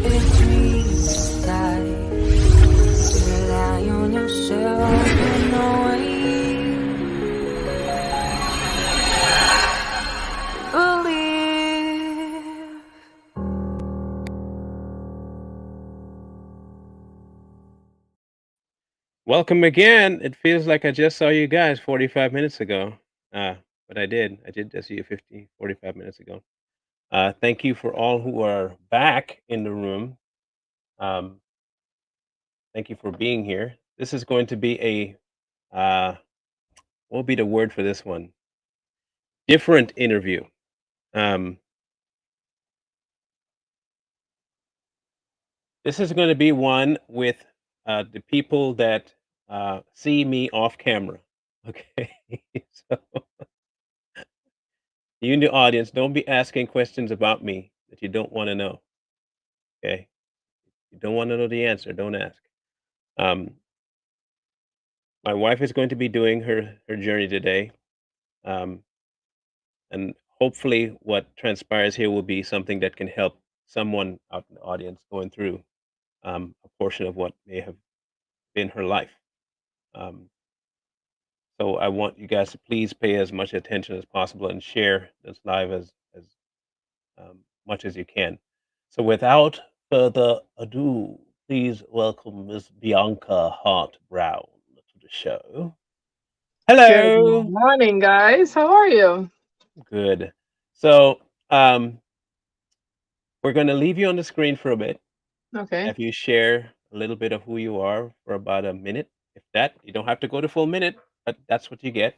dreams die. Rely on yourself in a way. Believe. Welcome again. It feels like I just saw you guys 45 minutes ago. But I did. I did just see you 45 minutes ago. Thank you for all who are back in the room. Um, thank you for being here. This is going to be what will be the word for this one? Different interview. Um, this is going to be one with the people that see me off camera. Okay. So you in the audience, don't be asking questions about me that you don't want to know. Okay. You don't want to know the answer, don't ask. Um, my wife is going to be doing her journey today, um, and hopefully, what transpires here will be something that can help someone out in the audience going through a portion of what may have been her life. Um, so I want you guys to please pay as much attention as possible and share this live as much as you can. So without further ado, please welcome Miss Bianca Hart-Browne to the show. Good Hello. morning, guys. How are you? Good. So we're going to leave you on the screen for a bit. Okay. Have you share a little bit of who you are for about a minute, if that. You don't have to go the full minute, but that's what you get.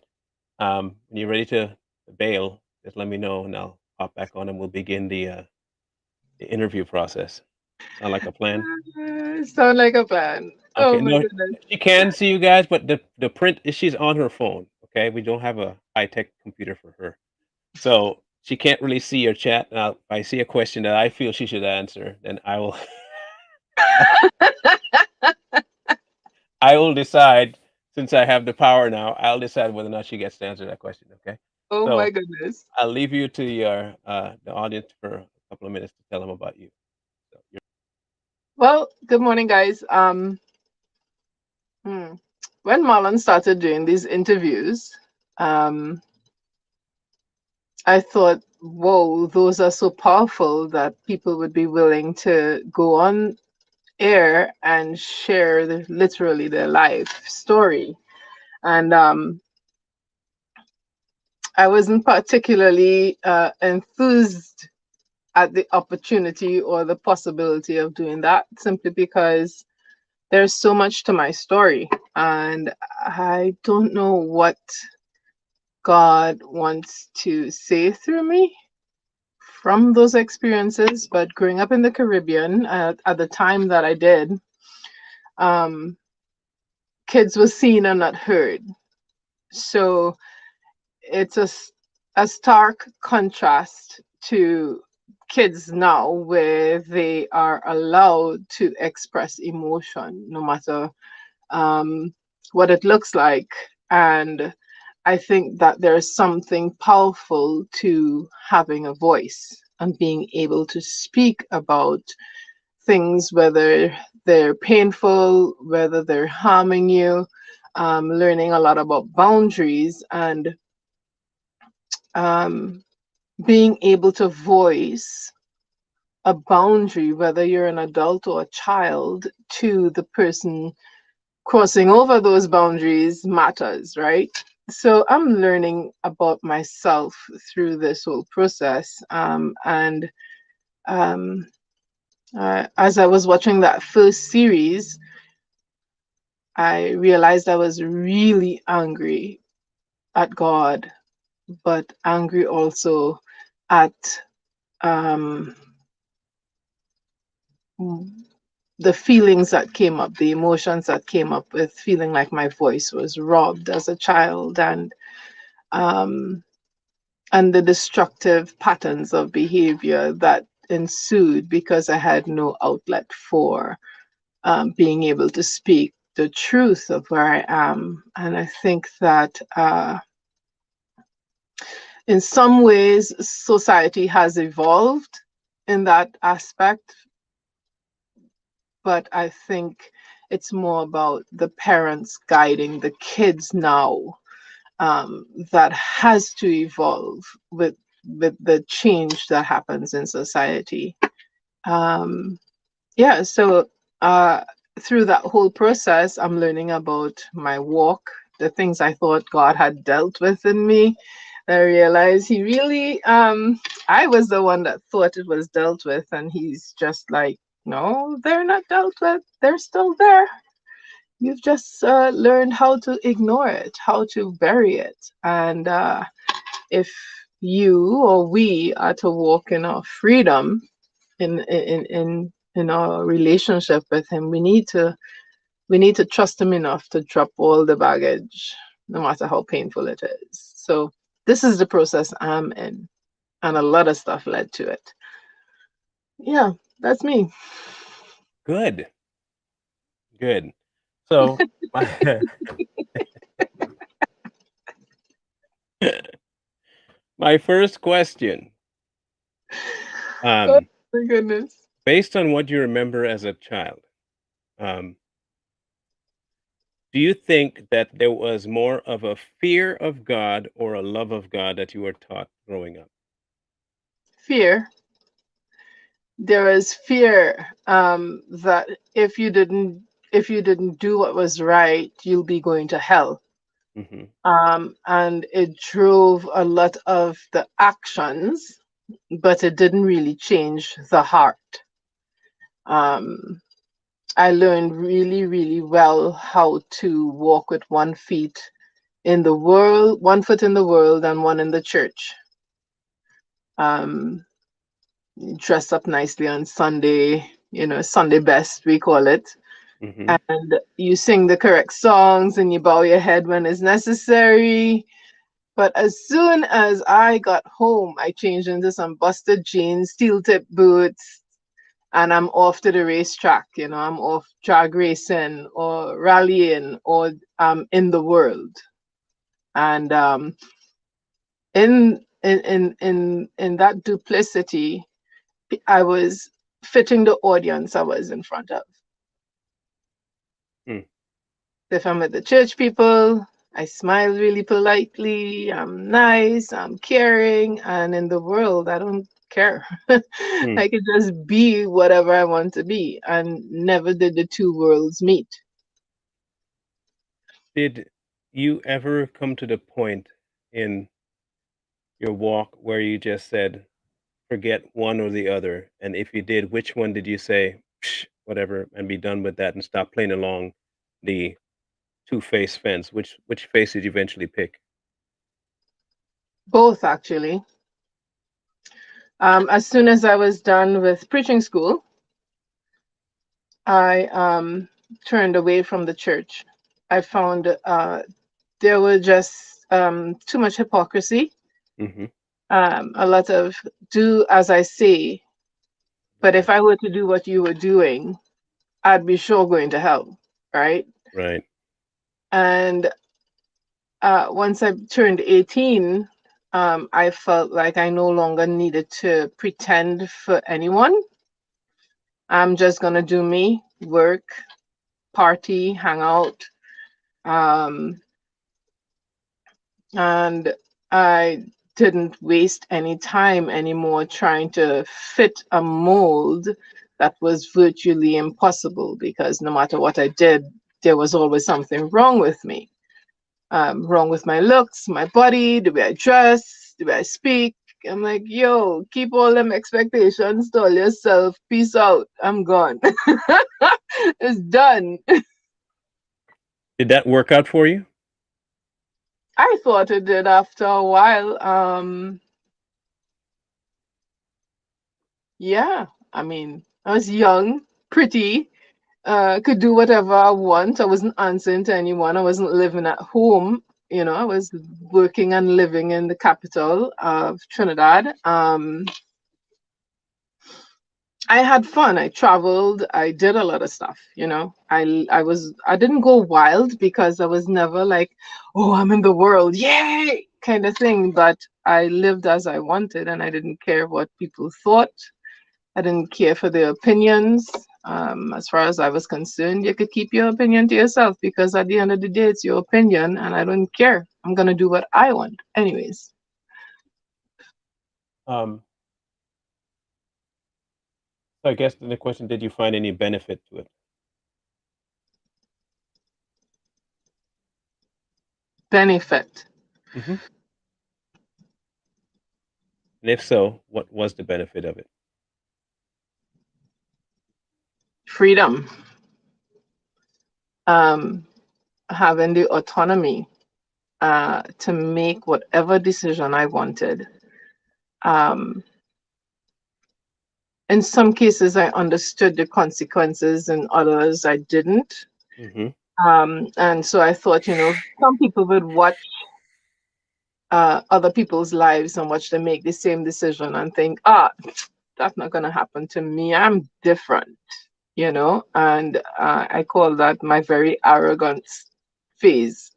When you're ready to bail, just let me know, and I'll hop back on, and we'll begin the interview process. Sound like a plan? Sound like a plan. Oh Okay. my No, goodness. she can see you guys, but the print is she's on her phone. Okay, we don't have a high tech computer for her. So she can't really see your chat. Now, if I see a question that I feel she should answer, then I will I will decide, since I have the power now, I'll decide whether or not she gets to answer that question. Okay. Oh my So goodness. I'll leave you to your the audience for a couple of minutes to tell them about you. So Well, good morning, guys. Hmm. When Marlon started doing these interviews, um, I thought, whoa, those are so powerful that people would be willing to go on air and share literally their life story. And I wasn't particularly enthused at the opportunity or the possibility of doing that simply because there's so much to my story and I don't know what God wants to say through me from those experiences. But growing up in the Caribbean at the time that I did, um, kids were seen and not heard. So it's a stark contrast to kids now where they are allowed to express emotion no matter um, what it looks like. And I think that there's something powerful to having a voice and being able to speak about things, whether they're painful, whether they're harming you, learning a lot about boundaries and um, being able to voice a boundary, whether you're an adult or a child, to the person crossing over those boundaries matters, right? So I'm learning about myself through this whole process. Um, as I was watching that first series, I realized I was really angry at God, but angry also at um, the feelings that came up, the emotions that came up with feeling like my voice was robbed as a child, um, and the destructive patterns of behavior that ensued because I had no outlet for being able to speak the truth of where I am. And I think that in some ways, society has evolved in that aspect but I think it's more about the parents guiding the kids now, that has to evolve with the change that happens in society. Um, yeah, so uh, through that whole process, I'm learning about my walk, the things I thought God had dealt with in me. I realized He really, I was the one that thought it was dealt with, and He's just like, no, they're not dealt with. They're still there. You've just learned how to ignore it, how to bury it. And if you or we are to walk in our freedom, in our relationship with Him, we need to trust Him enough to drop all the baggage, no matter how painful it is. So this is the process I'm in, and a lot of stuff led to it. Yeah, that's me. Good. Good. So my my first question, Oh um, my goodness. based on what you remember as a child, um, do you think that there was more of a fear of God or a love of God that you were taught growing up? Fear. There is fear, that if you didn't do what was right, you'll be going to hell. Mhm. And it drove a lot of the actions, but it didn't really change the heart. Um, I learned really, really well how to walk with one feet in the world, one foot in the world, and one in the church. Um, Dress up nicely on Sunday, Sunday best, we call it. Mhm. And you sing the correct songs and you bow your head when it's necessary. But as soon as I got home, I changed into some busted jeans, steel tip boots, and I'm off to the racetrack. I'm off drag racing or rallying, or in the world. And in that duplicity, I was fitting the audience I was in front of. Mm. If I'm with the church people, I smile really politely, I'm nice, I'm caring, and in the world, I don't care. Mm. I could just be whatever I want to be, and never did the two worlds meet. Did you ever come to the point in your walk where you just said, forget one or the other? And if you did, which one did you say, "Psh, whatever, and be done with that and stop playing along the two-face fence"? Which face did you eventually pick? Both, actually. As soon as I was done with preaching school, I turned away from the church. I found there was just too much hypocrisy, Mhm. a lot of do as I say, but if Right. I were to do what you were doing, I'd be sure going to hell, right? Right. And once I turned 18, I felt like I no longer needed to pretend for anyone. I'm just going to do me, work, party, hang out. Um, and I didn't waste any time anymore trying to fit a mold that was virtually impossible, because no matter what I did, there was always something wrong with me. Wrong with my looks, my body, the way I dress, the way I speak. I'm like, yo, keep all them expectations to all yourself. Peace out. I'm gone. It's done. Did that work out for you? I thought it did after a while. Yeah, I mean, I was young, pretty, could do whatever I want. I wasn't answering to anyone. I wasn't living at home. I was working and living in the capital of Trinidad. I had fun. I traveled. I did a lot of stuff. I didn't go wild, because I was never like, oh, I'm in the world, yay, kind of thing. But I lived as I wanted, and I didn't care what people thought. I didn't care for their opinions. As far as I was concerned, you could keep your opinion to yourself because at the end of the day, it's your opinion, and I don't care. I'm gonna do what I want, anyways. Um, so I guess the question: did you find any benefit to it? Benefit, Hmm. And if so, what was the benefit of it? freedom, um, having the autonomy to make whatever decision I wanted. Um, in some cases, I understood the consequences, in others, I didn't. Hmm. And so I thought, some people would watch other people's lives and watch them make the same decision and think, that's not going to happen to me. I'm different, and I call that my very arrogant phase.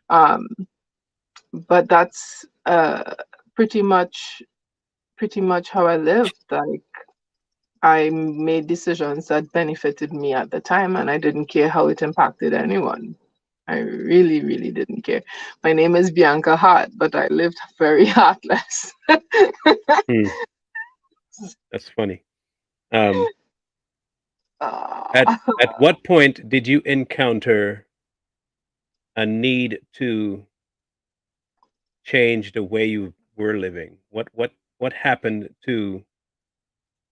Um, but that's pretty much pretty much how I lived. Like I made decisions that benefited me at the time, and I didn't care how it impacted anyone. I really, really didn't care. My name is Bianca Hart, but I lived very heartless. Hmm. That's funny. Um, at Ah, at what point did you encounter a need to change the way you were living? What happened to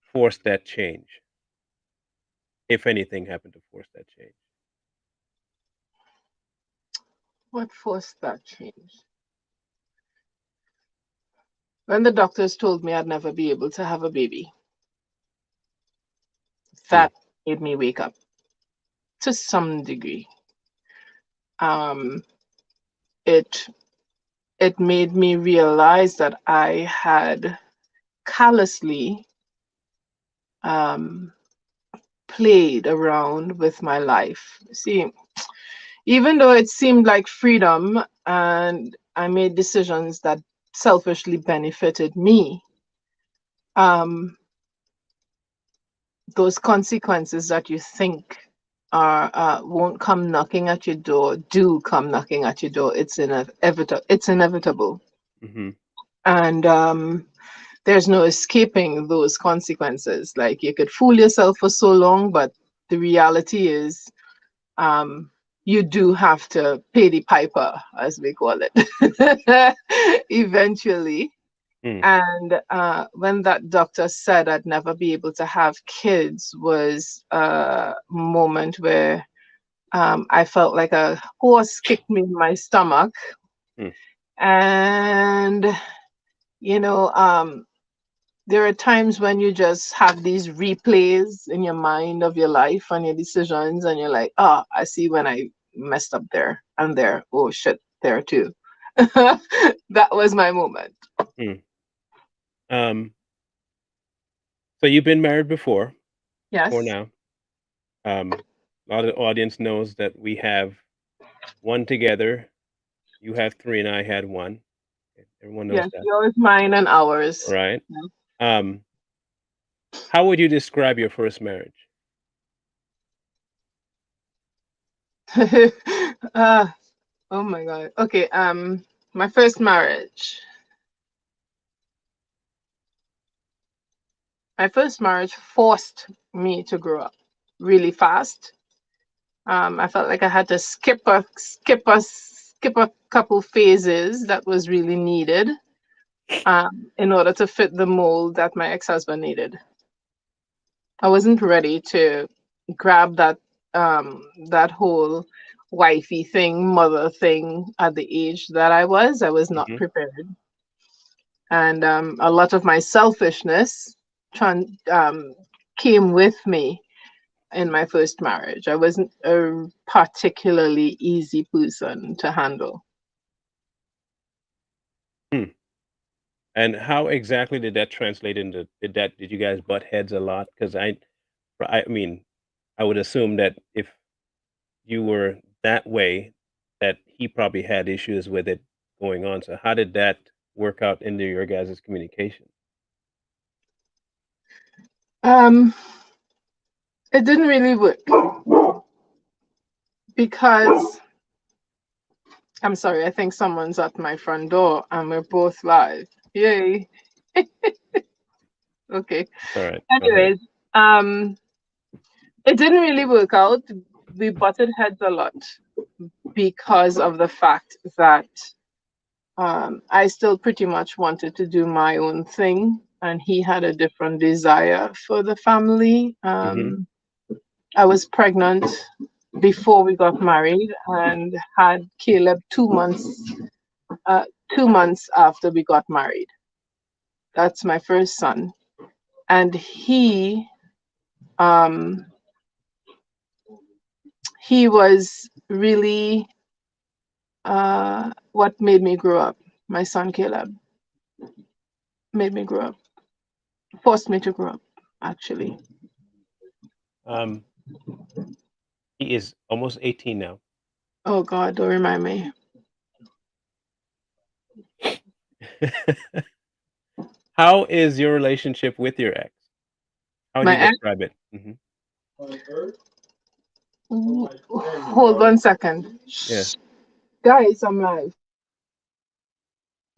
force that change? If anything happened to force that change? what forced that change? When the doctors told me I'd never be able to have a baby, Hmm. that made me wake up to some degree. Um, it it made me realize that I had callously um, played around with my life. See, even though it seemed like freedom and I made decisions that selfishly benefited me, um, those consequences that you think are won't come knocking at your door do come knocking at your door. It's inevitable. It's inevitable, Hmm. and there's no escaping those consequences. Like you could fool yourself for so long, but the reality is, um, you do have to pay the piper, as we call it, eventually. Hmm. And when that doctor said I'd never be able to have kids was a moment where I felt like a horse kicked me in my stomach. Hmm. And, you know, um, there are times when you just have these replays in your mind of your life and your decisions, and you're like, I see when I messed up there and there. Oh, shit, there too. That was my moment. Hmm. Um, so you've been married before Yes. now. A lot of the audience knows that we have one together. You have three, and I had one. Okay, everyone knows Yes, that, yours, mine, and ours. right? Um, how would you describe your first marriage? uh, oh my God. Okay. My first marriage. My first marriage forced me to grow up really fast. I felt like I had to skip a couple phases that was really needed in order to fit the mold that my ex-husband needed. I wasn't ready to grab that whole wifey thing, mother thing at the age that I was. I was not Hmm. prepared, and a lot of my selfishness came with me in my first marriage. I wasn't a particularly easy person to handle. Hmm. And how exactly did that translate into did you guys butt heads a lot? Because I mean, I would assume that if you were that way, that he probably had issues with it going on. So how did that work out into your guys' communication? Um, It didn't really work because I'm sorry, I think someone's at my front door and we're both live. Yay. Okay. All right. Go ahead. Anyways, it didn't really work out. We butted heads a lot because of the fact that I still pretty much wanted to do my own thing, and he had a different desire for the family. Mm-hmm. I was pregnant before we got married and had Caleb 2 months, 2 months after we got married. That's my first son, and um, he was really what made me grow up. My son Caleb made me grow up, forced me to grow up, actually. Um, he is almost 18 now. Oh God, don't remind me. How is your relationship with your ex? How would My you ex. describe it? Mm-hmm. Hold 1 second. Yeah, Guys, I'm live.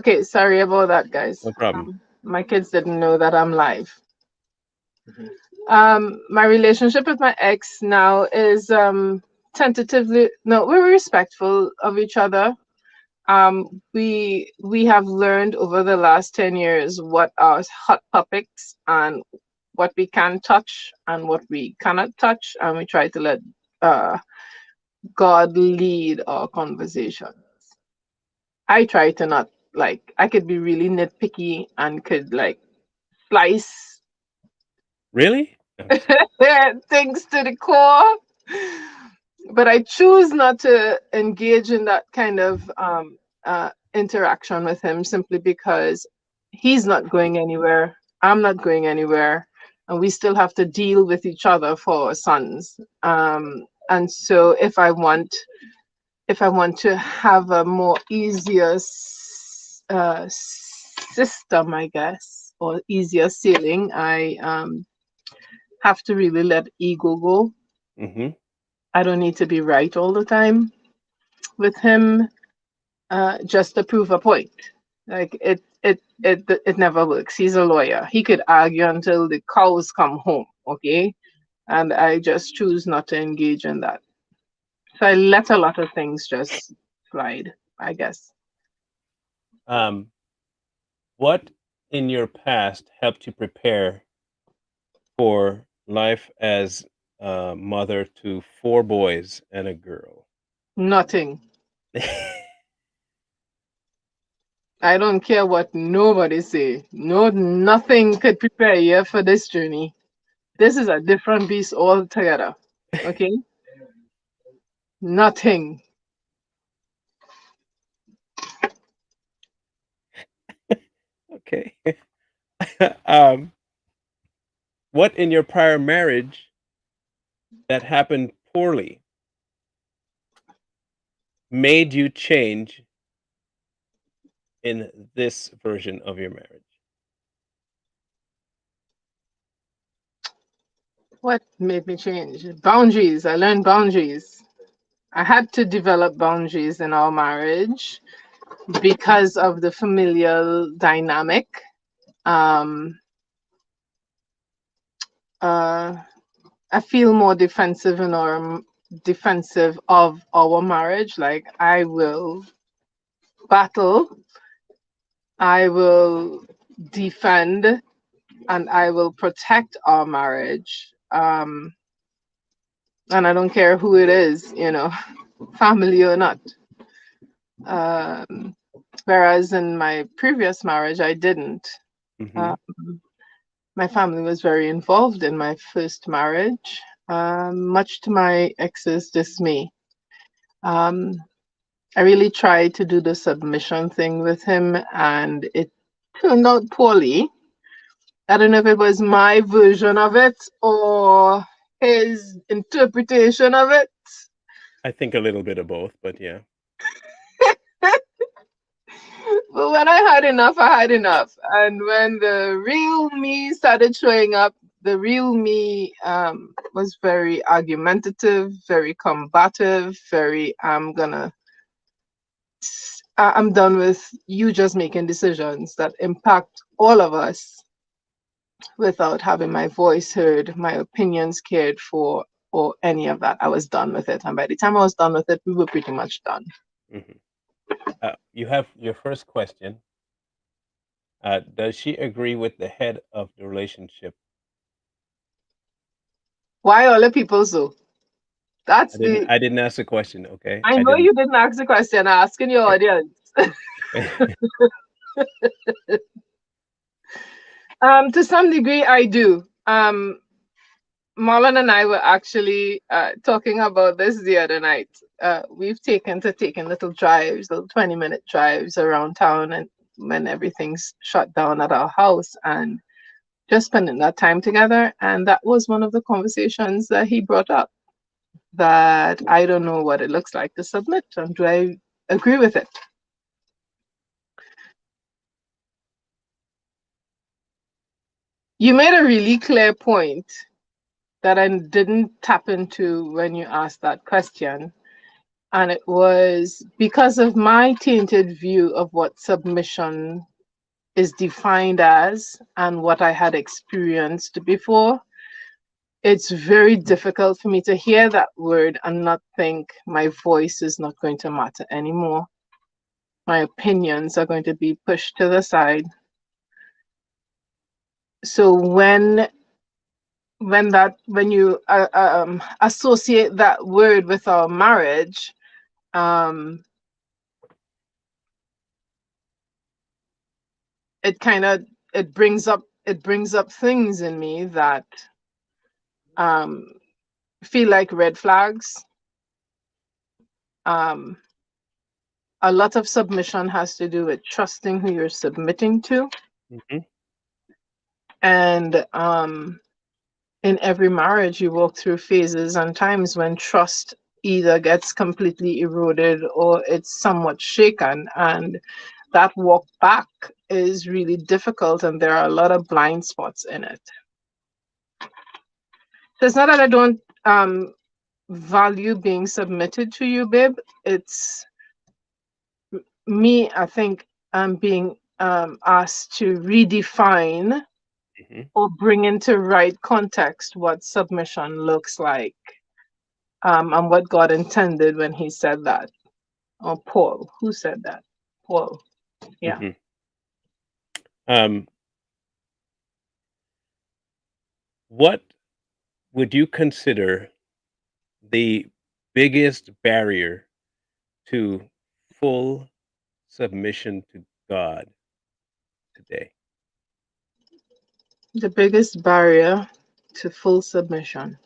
Okay, sorry about that, guys. no problem. My kids didn't know that I'm live. My relationship with my ex now is tentatively, no, we're respectful of each other. We have learned over the last 10 years what are hot topics and what we can touch and what we cannot touch, and we try to let uh, God lead our conversations. I try to not, like, I could be really nitpicky and could like slice Really? No, I'm just things to the core, but I choose not to engage in that kind of interaction with him simply because he's not going anywhere. I'm not going anywhere, and we still have to deal with each other for our sons. And so, if I want to have a more easier system, I guess, or easier sailing, I have to really let ego go. Mm-hmm. I don't need to be right all the time with him, just to prove a point. Like it never works. He's a lawyer. He could argue until the cows come home, okay? And I just choose not to engage in that. So I let a lot of things just slide, I guess. Um, what in your past helped you prepare for life as a mother to 4 boys and a girl? Nothing. I don't care what nobody say. No, nothing could prepare you for this journey. This is a different beast altogether. Okay? Nothing. Okay. um, what in your prior marriage that happened poorly made you change in this version of your marriage? What made me change? Boundaries. I learned boundaries. I had to develop boundaries in our marriage because of the familial dynamic. Um, I feel more defensive in our defensive of our marriage. Like I will battle, I will defend, and I will protect our marriage. And I don't care who it is, family or not. Whereas in my previous marriage, I didn't. Mm-hmm. Um, my family was very involved in my first marriage, much to my ex's dismay. Um, I really tried to do the submission thing with him, and it turned out poorly. I don't know if it was my version of it or his interpretation of it. I think a little bit of both, but yeah. But when I had enough, I had enough. And when the real me started showing up, The real me was very argumentative, very combative, very I'm done with you just making decisions that impact all of us without having my voice heard, my opinions cared for, or any of that. I was done with it. And by the time I was done with it, we were pretty much done. Mhm. You have your first question. Does she agree with the head of the relationship? Why all the people so? That's I didn't. the I didn't ask the question. Okay, I I know didn't. you didn't ask the question, I'm asking your audience. To some degree I do. Marlon and I were actually talking about this the other night. We've taken little drives, little 20-minute drives around town, and when everything's shut down at our house, and just spending that time together. And that was one of the conversations that he brought up, that I don't know what it looks like to submit, and do I agree with it? You made a really clear point that I didn't tap into when you asked that question. And it was because of my tainted view of what submission is defined as and what I had experienced before. It's very difficult for me to hear that word and not think my voice is not going to matter anymore. My opinions are going to be pushed to the side. So when you associate that word with our marriage, um, it kind of it brings up things in me that um, feel like red flags. Um, a lot of submission has to do with trusting who you're submitting to, Mhm. and in every marriage, you walk through phases and times when trust either gets completely eroded or it's somewhat shaken, and that walk back is really difficult, and there are a lot of blind spots in it. So it's not that I don't value being submitted to you, babe. It's me, I think I'm being asked to redefine Mhm. or bring into right context what submission looks like, and what God intended when he said that. Or Paul, who said that? Paul, yeah. Mhm. Um, what would you consider the biggest barrier to full submission to God today? The biggest barrier to full submission.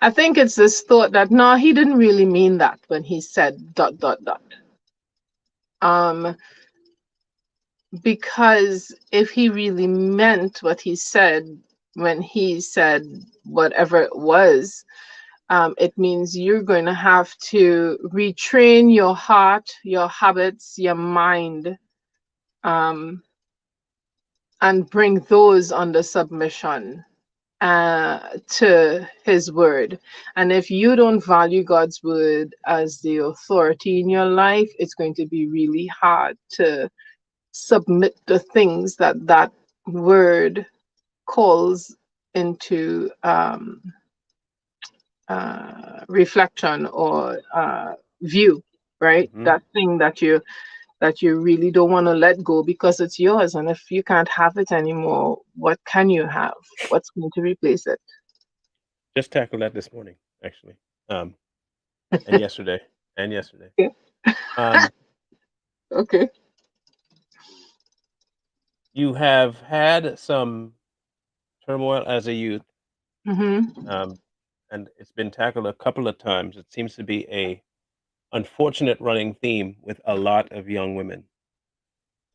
I think it's this thought that no, he didn't really mean that when he said dot dot dot. Um, because if he really meant what he said when he said whatever it was, it means you're going to have to retrain your heart, your habits, your mind, um, and bring those under submission to his word. And if you don't value God's word as the authority in your life, it's going to be really hard to submit the things that that word calls into reflection or view, right? Mhm. That thing that you really don't want to let go because it's yours, and if you can't have it anymore, what can you have? What's going to replace it? Just tackled that this morning, actually, um, and yesterday, and yesterday. Yeah. Um, Okay. you have had some turmoil as a youth, Mm-hmm. um, and it's been tackled a couple of times. It seems to be a unfortunate running theme with a lot of young women,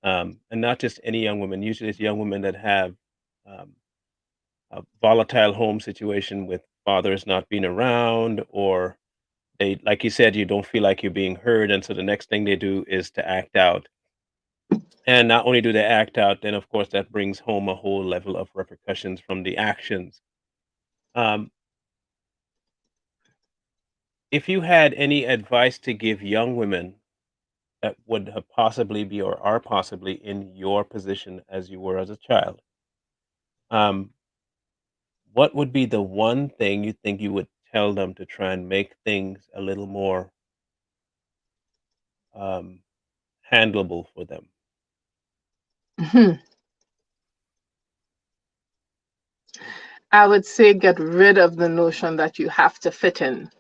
and not just any young women. Usually, it's young women that have um, a volatile home situation with fathers not being around, or they, like you said, you don't feel like you're being heard, and so the next thing they do is to act out. And not only do they act out, then of course that brings home a whole level of repercussions from the actions. Um, if you had any advice to give young women that would have possibly be or are possibly in your position as you were as a child, um, what would be the one thing you think you would tell them to try and make things a little more um, handleable for them? Mhm. I would say get rid of the notion that you have to fit in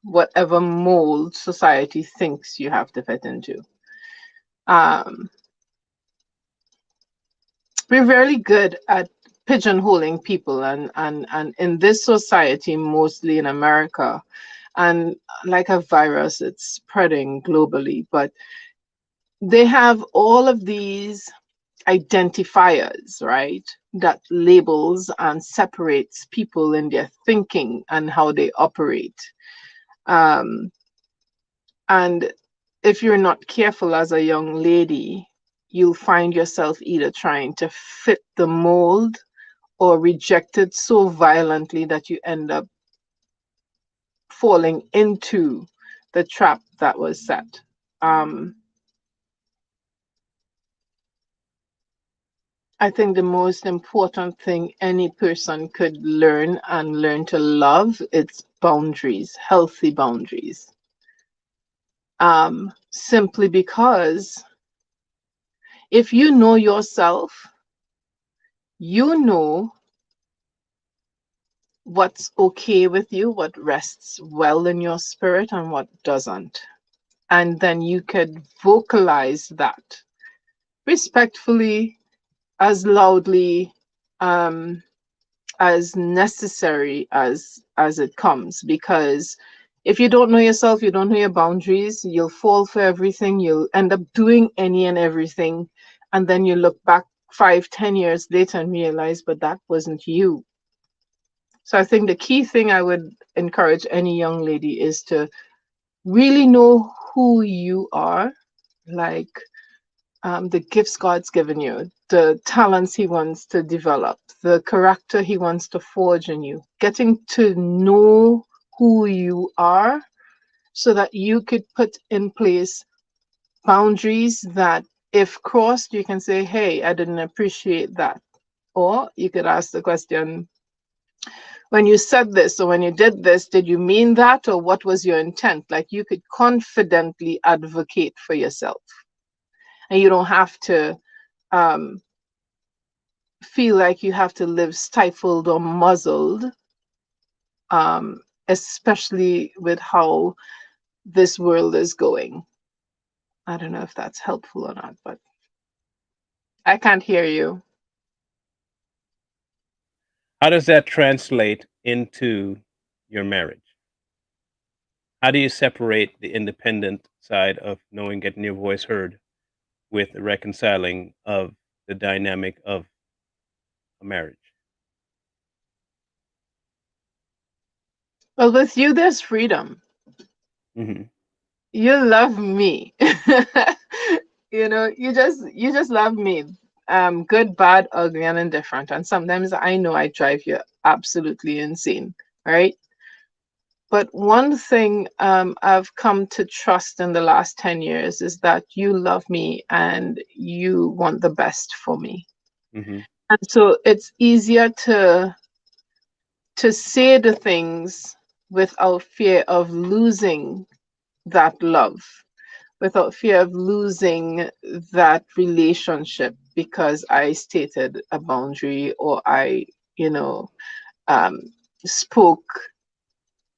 whatever mold society thinks you have to fit into. Um, we're really good at pigeonholing people, and in this society, mostly in America, and like a virus, it's spreading globally, but they have all of these identifiers, right? That labels and separates people in their thinking and how they operate. Um, and if you're not careful as a young lady, you'll find yourself either trying to fit the mold or rejected so violently that you end up falling into the trap that was set. Um, I think the most important thing any person could learn and learn to love is boundaries, healthy boundaries. Simply because if you know yourself, you know what's okay with you, what rests well in your spirit, and what doesn't. And then you could vocalize that respectfully, as loudly, um, as necessary as it comes. Because if you don't know yourself, you don't know your boundaries, you'll fall for everything, you'll end up doing any and everything, and then you look back 5, 10 years later and realize, but that wasn't you. So I think the key thing I would encourage any young lady is to really know who you are, like the gifts God's given you, the talents He wants to develop, the character He wants to forge in you. Getting to know who you are so that you could put in place boundaries that, if crossed, you can say, hey, I didn't appreciate that. Or you could ask the question, when you said this or when you did this, did you mean that, or what was your intent? Like, you could confidently advocate for yourself, and you don't have to um, feel like you have to live stifled or muzzled, um, especially with how this world is going. I don't know if that's helpful or not, but I can't hear you. How does that translate into your marriage? How do you separate the independent side of knowing getting your voice heard with the reconciling of the dynamic of a marriage? Well, with you, there's freedom. Hmm. You love me. You just love me. Good, bad, ugly, and indifferent. And sometimes I know I drive you absolutely insane, right? But one thing I've come to trust in the last 10 years is that you love me and you want the best for me. Hmm. And so it's easier to say the things without fear of losing that love, without fear of losing that relationship because I stated a boundary, or I, you know, um, spoke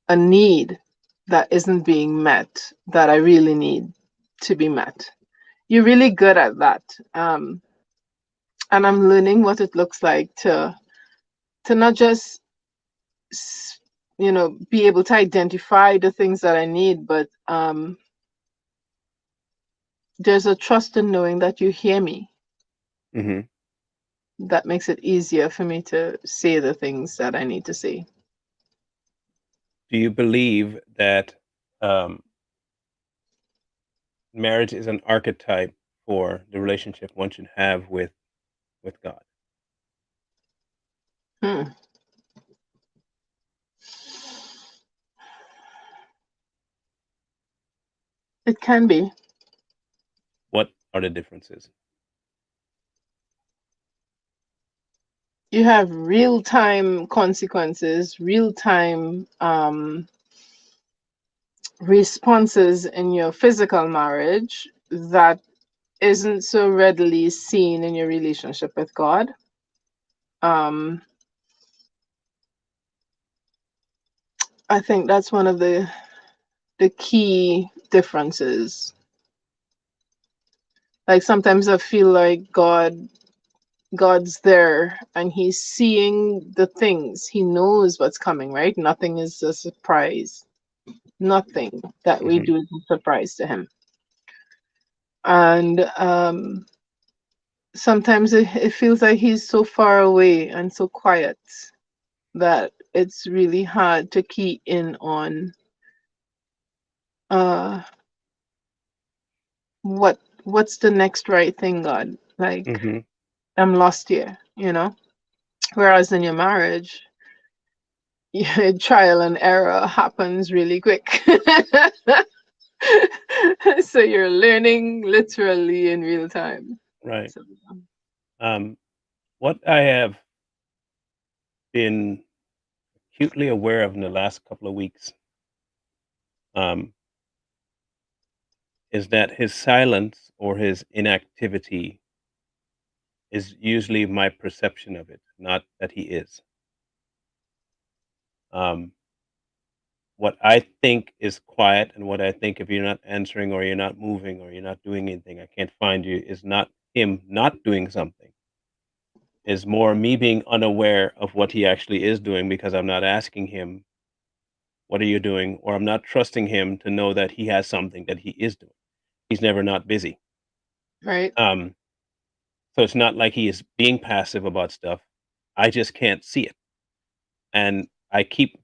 a need that isn't being met, that I really need to be met. You're really good at that. And I'm learning what it looks like to not just be able to identify the things that I need, but there's a trust in knowing that you hear me. Hmm. That makes it easier for me to say the things that I need to say. Do you believe that marriage is an archetype for the relationship one should have with God. Hmm. It can be. What are the differences? You have real-time consequences, real-time responses in your physical marriage that isn't so readily seen in your relationship with God. Um, I think that's one of the key differences. Like sometimes I feel like God's there and he's seeing the things. He knows what's coming, right? Nothing is a surprise. Nothing that we Hmm. do is a surprise to him. And sometimes it feels like he's so far away and so quiet that it's really hard to key in on uh what's the next right thing, God. Like Hmm. I'm lost here, you know? Whereas in your marriage, trial and error happens really quick. So you're learning literally in real time. Right. So, Um, what I have been acutely aware of in the last couple of weeks um, is that his silence or his inactivity is usually my perception of it, not that he is. Um, what I think is quiet and what I think if you're not answering or you're not moving or you're not doing anything, I can't find you, is not him not doing something. Is more me being unaware of what he actually is doing because I'm not asking him, what are you doing? Or I'm not trusting him to know that he has something that he is doing. He's never not busy. right? Um, so it's not like he is being passive about stuff. I just can't see it. And I keep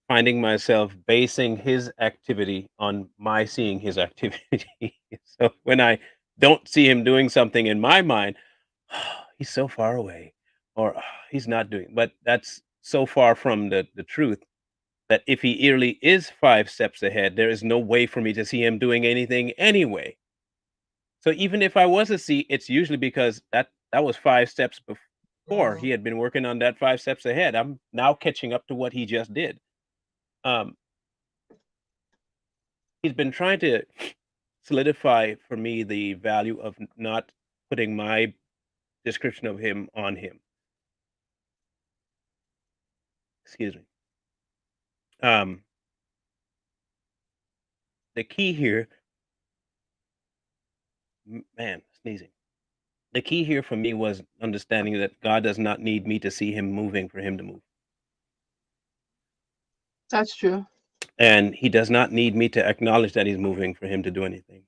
finding myself basing his activity on my seeing his activity. So when I don't see him doing something in my mind, he's so far away, or he's not doing. But that's so far from the truth that if he really is 5 steps ahead, there is no way for me to see him doing anything anyway. So even if I was to see, it's usually because that was 5 steps before he had been working on that 5 steps ahead. I'm now catching up to what he just did. Um, he's been trying to solidify for me the value of not putting my description of him on him. Excuse me. Um, the key here, man, sneezing. The key here for me was understanding that God does not need me to see him moving for him to move. That's true. And he does not need me to acknowledge that he's moving for him to do anything.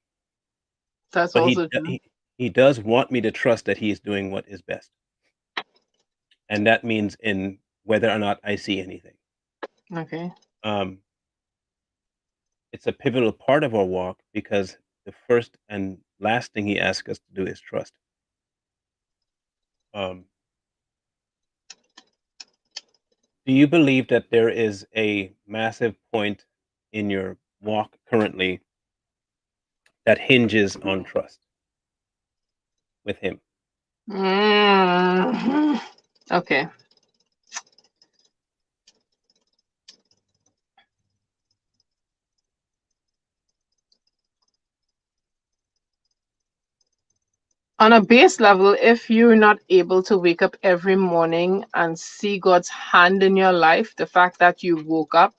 That's But also true. he does want me to trust that he is doing what is best. And that means in whether or not I see anything. Okay. Um, it's a pivotal part of our walk because the first and last thing he asks us to do is trust. Um, do you believe that there is a massive point in your walk currently that hinges on trust with him? Mhm. Okay. On a base level, if you're not able to wake up every morning and see God's hand in your life, the fact that you woke up,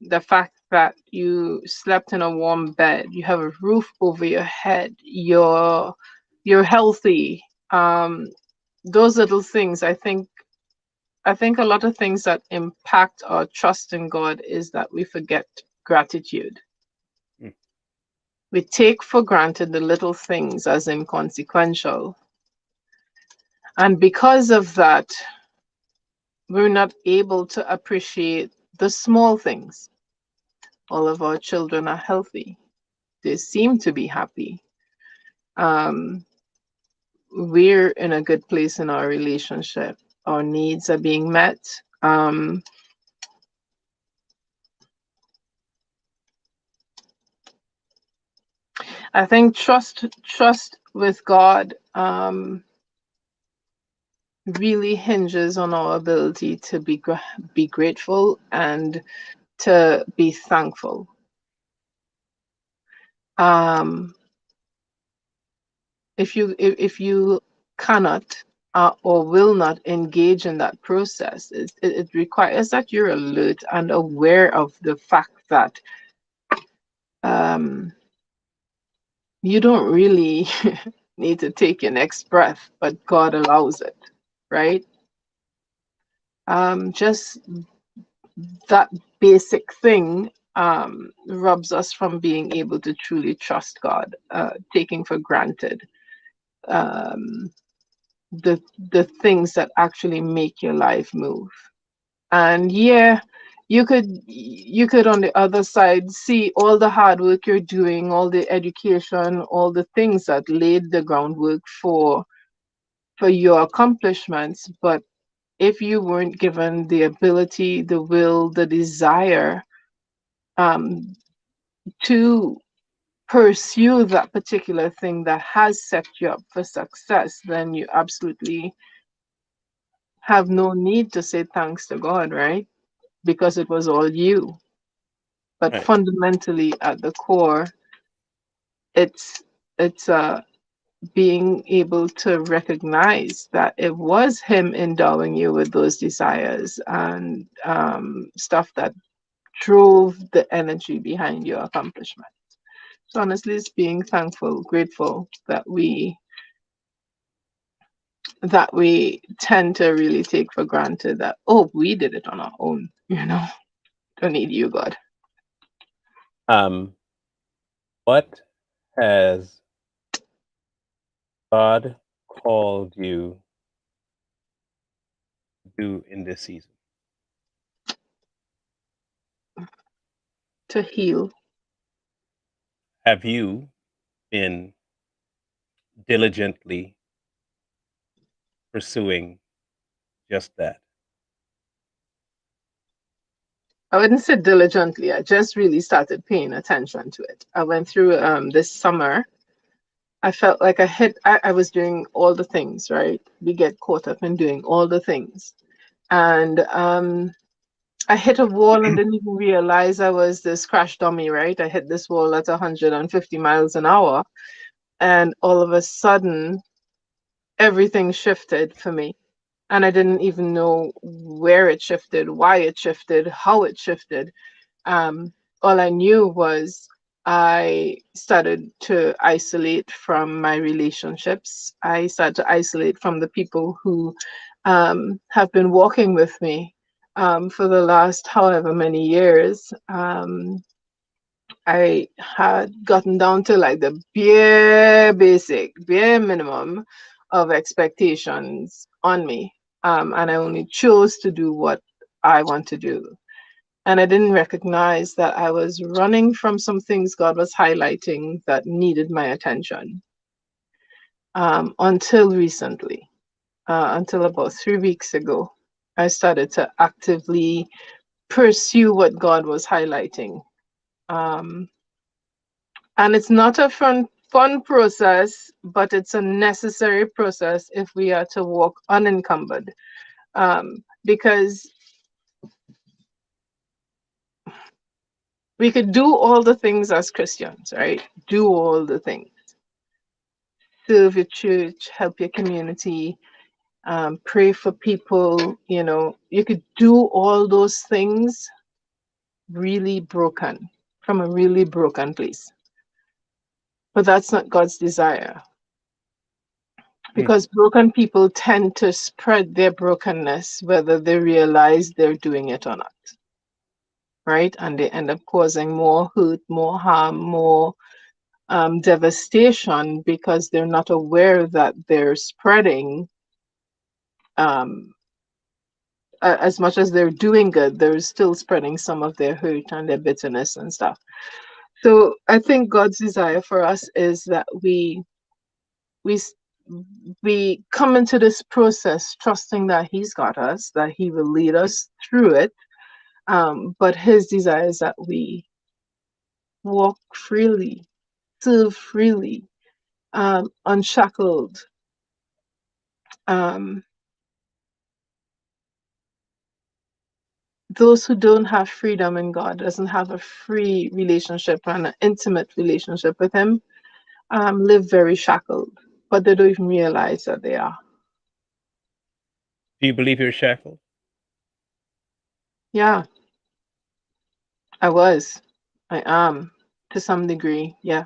the fact that you slept in a warm bed, you have a roof over your head, you're healthy. Those little things, I think a lot of things that impact our trust in God is that we forget gratitude. Mm. We take for granted the little things as inconsequential. And because of that, we're not able to appreciate the small things. All of our children are healthy. They seem to be happy. um, we're in a good place in our relationship. Our needs are being met. I think trust with God really hinges on our ability to be grateful and to be thankful. Um, if you cannot or will not engage in that process, it requires that you're alert and aware of the fact that um, you don't really need to take your next breath, but God allows it, right? Just that basic thing rubs us from being able to truly trust God, taking for granted um, the things that actually make your life move. And yeah, you could on the other side see all the hard work you're doing, all the education, all the things that laid the groundwork for your accomplishments. But if you weren't given the ability, the will, the desire um, to pursue that particular thing that has set you up for success, then you absolutely have no need to say thanks to God, right? Because it was all you. But Right. fundamentally, at the core, it's it's being able to recognize that it was Him endowing you with those desires and stuff that drove the energy behind your accomplishment. So honestly, it's being thankful, grateful that we tend to really take for granted that, oh, we did it on our own, don't need you, God. Um, what has God called you to do in this season? To heal. Have you been diligently pursuing just that? I wouldn't say diligently. I just really started paying attention to it. I went through this summer. I felt like I was doing all the things, right? We get caught up in doing all the things. And I hit a wall and didn't even realize I was this crash dummy, right? I hit this wall at 150 miles an hour. And all of a sudden, everything shifted for me. And I didn't even know where it shifted, why it shifted, how it shifted. All I knew was I started to isolate from my relationships. I started to isolate from the people who have been walking with me for the last however many years. I had gotten down to like the bare minimum of expectations on me. And I only chose to do what I want to do. And I didn't recognize that I was running from some things God was highlighting that needed my attention until recently, until about 3 weeks ago. I started to actively pursue what God was highlighting. Um, and it's not a fun process, but it's a necessary process if we are to walk unencumbered. Because we could do all the things as Christians, right? Do all the things. Serve your church, help your community, pray for people. You could do all those things really broken, from a really broken place. But that's not God's desire, Mm. because broken people tend to spread their brokenness, whether they realize they're doing it or not, right? And they end up causing more hurt, more harm, more devastation, because they're not aware that they're spreading. Um, as much as they're doing good, they're still spreading some of their hurt and their bitterness and stuff. So I think God's desire for us is that we we s- we come into this process trusting that he's got us, that he will lead us through it. But his desire is that we walk freely, serve freely, unshackled. Um, those who don't have freedom in God, doesn't have a free relationship and an intimate relationship with him, live very shackled, but they don't even realize that they are. Do you believe you're shackled? Yeah, I am to some degree. Yeah.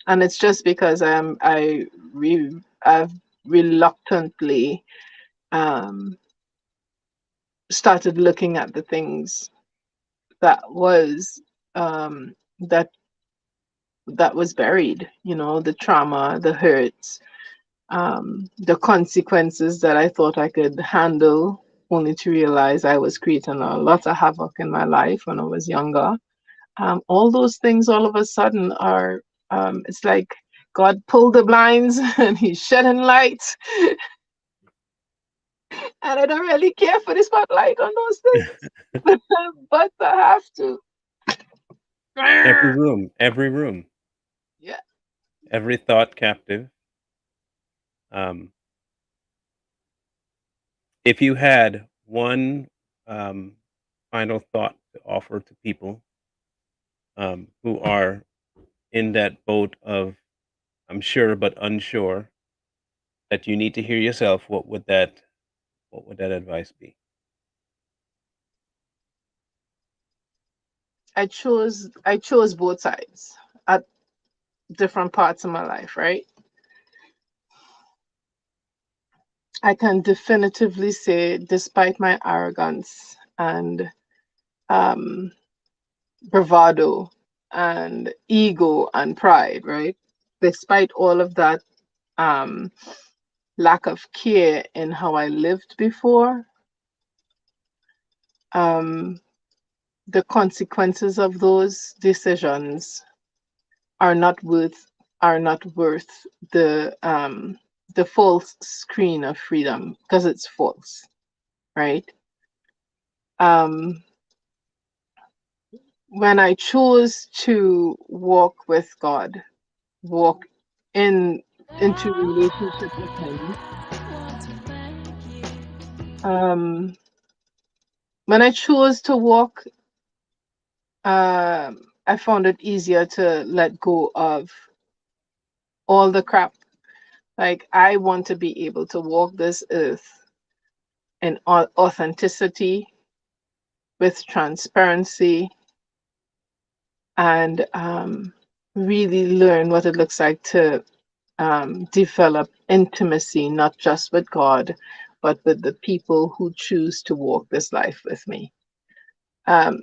And it's just because I've reluctantly um, started looking at the things that was um, that that was buried. You know, the trauma, the hurts, the consequences that I thought I could handle, only to realize I was creating a lot of havoc in my life when I was younger. All those things all of a sudden are, it's like God pulled the blinds and he's shedding light. And I don't really care for the spotlight on those things, but I have to. Every room, Yeah. every thought captive. Um, if you had one um, final thought to offer to people who are in that boat of I'm sure but unsure that you need to hear yourself, what would that advice be? I chose both sides at different parts of my life, right? I can definitively say, despite my arrogance and um, bravado and ego and pride, right? Despite all of that um, lack of care in how I lived before, um, the consequences of those decisions are not worth the false screen of freedom, because it's false, right? Um, when I chose to walk with God, walk in into relationship with Him, um, when I chose to walk, I found it easier to let go of all the crap. Like, I want to be able to walk this earth in authenticity, with transparency, and really learn what it looks like to develop intimacy, not just with God, but with the people who choose to walk this life with me. Um,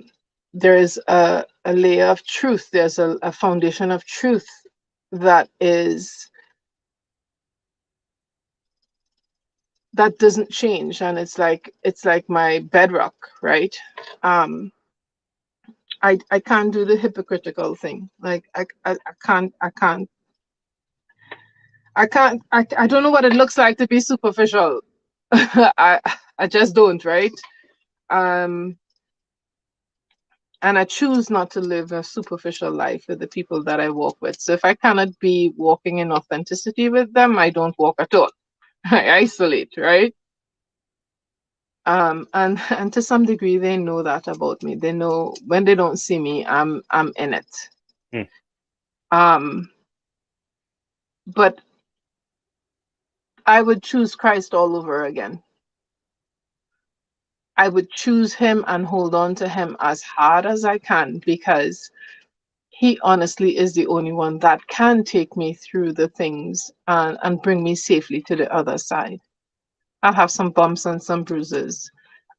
there is a layer of truth, there's a foundation of truth that doesn't change, and it's like my bedrock, right? um I can't do the hypocritical thing. Like, I don't know what it looks like to be superficial. I I just don't, right? um and I choose not to live a superficial life with the people that I walk with. So if I cannot be walking in authenticity with them, I don't walk at all. I isolate, right? And to some degree, they know that about me. They know when they don't see me, I'm in it. Hmm. Um, but I would choose Christ all over again. I would choose him and hold on to him as hard as I can, because he honestly is the only one that can take me through the things and bring me safely to the other side. I'll have some bumps and some bruises,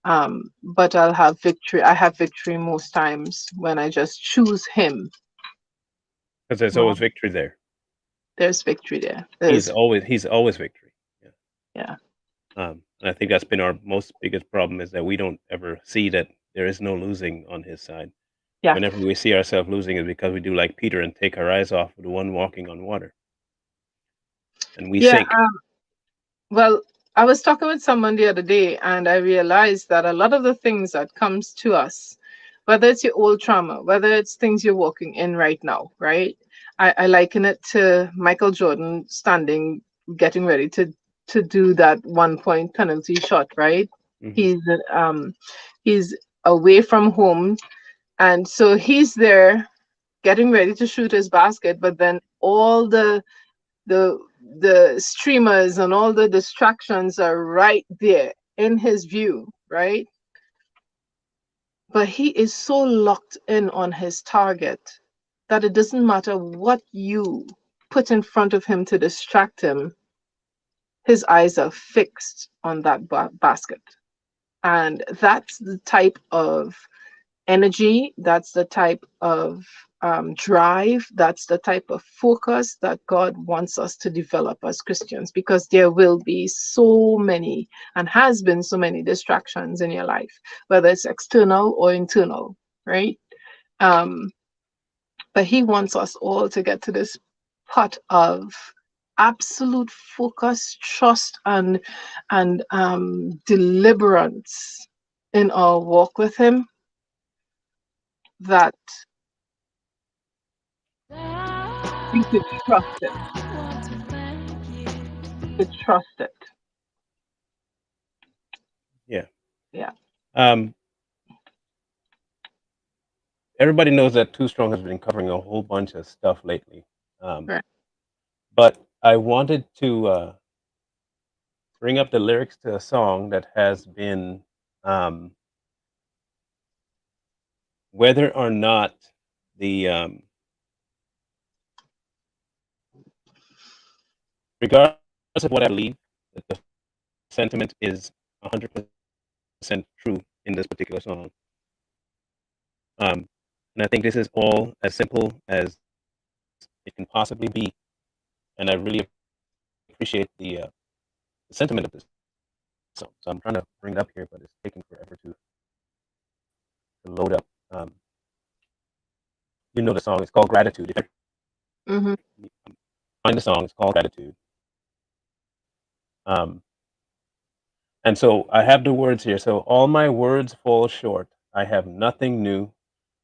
but I'll have victory. I have victory most times when I just choose him. Because there's always Well, victory there. there's victory there. He's always victory. Yeah. Yeah, And I think that's been our most biggest problem is that we don't ever see that there is no losing on his side. yeah, Whenever we see ourselves losing, is because we do like Peter and take our eyes off of the one walking on water. and we Yeah. sink. Well, I was talking with someone the other day, and I realized that a lot of the things that comes to us, whether it's your old trauma, whether it's things you're walking in right now, right? I liken it to Michael Jordan standing, getting ready to do that 1 point penalty shot, right? Hmm. He's um he's away from home, and so he's there getting ready to shoot his basket, but then all the the streamers and all the distractions are right there in his view, right? But he is so locked in on his target that it doesn't matter what you put in front of him to distract him, his eyes are fixed on that basket. And that's the type of energy, that's the type of drive, that's the type of focus that God wants us to develop as Christians, because there will be so many and has been so many distractions in your life, whether it's external or internal, right? Um, but He wants us all to get to this pot of absolute focus, trust, and deliverance in our walk with Him, that we could trust it, to trust it. Yeah. Yeah. Um, Everybody knows that Too Strong has been covering a whole bunch of stuff lately. Um, Right. but I wanted to bring up the lyrics to a song that has been, um, whether or not the, regardless of what I believe, that the sentiment is 100% true in this particular song. Um, and I think this is all as simple as it can possibly be. And I really appreciate the sentiment of this song. So I'm trying to bring it up here, but it's taking forever to load up. You know the song. It's called Gratitude. If Mm-hmm. you find the song, it's called Gratitude. Um, and so I have the words here. So all my words fall short. I have nothing new.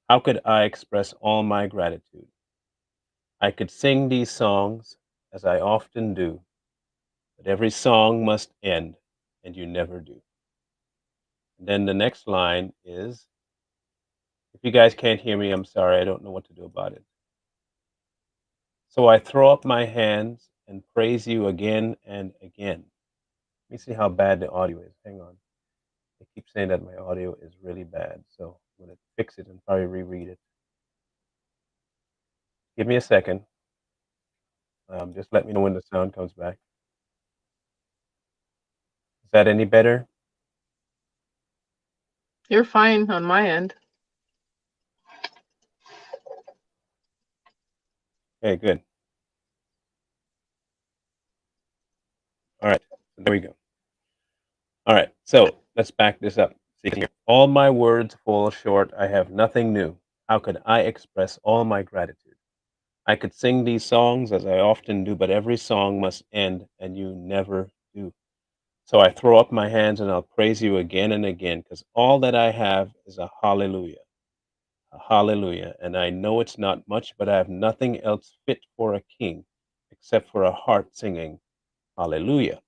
How could I express all my gratitude? I could sing these songs as I often do, but every song must end, and you never do. And then the next line is, if you guys can't hear me, I'm sorry. I don't know what to do about it. So I throw up my hands and praise you again and again. Let me see how bad the audio is. Hang on. They keep saying that my audio is really bad. So I'm going to fix it and probably reread it. Give me a second. Just let me know when the sound comes back. Is that any better? You're fine on my end. Okay, good. All right. So there we go. All right. So let's back this up. See here. All my words fall short. I have nothing new. How could I express all my gratitude? I could sing these songs as I often do, but every song must end, and you never do. So I throw up my hands and I'll praise you again and again, because all that I have is a hallelujah, a hallelujah. And I know it's not much, but I have nothing else fit for a king except for a heart singing hallelujah.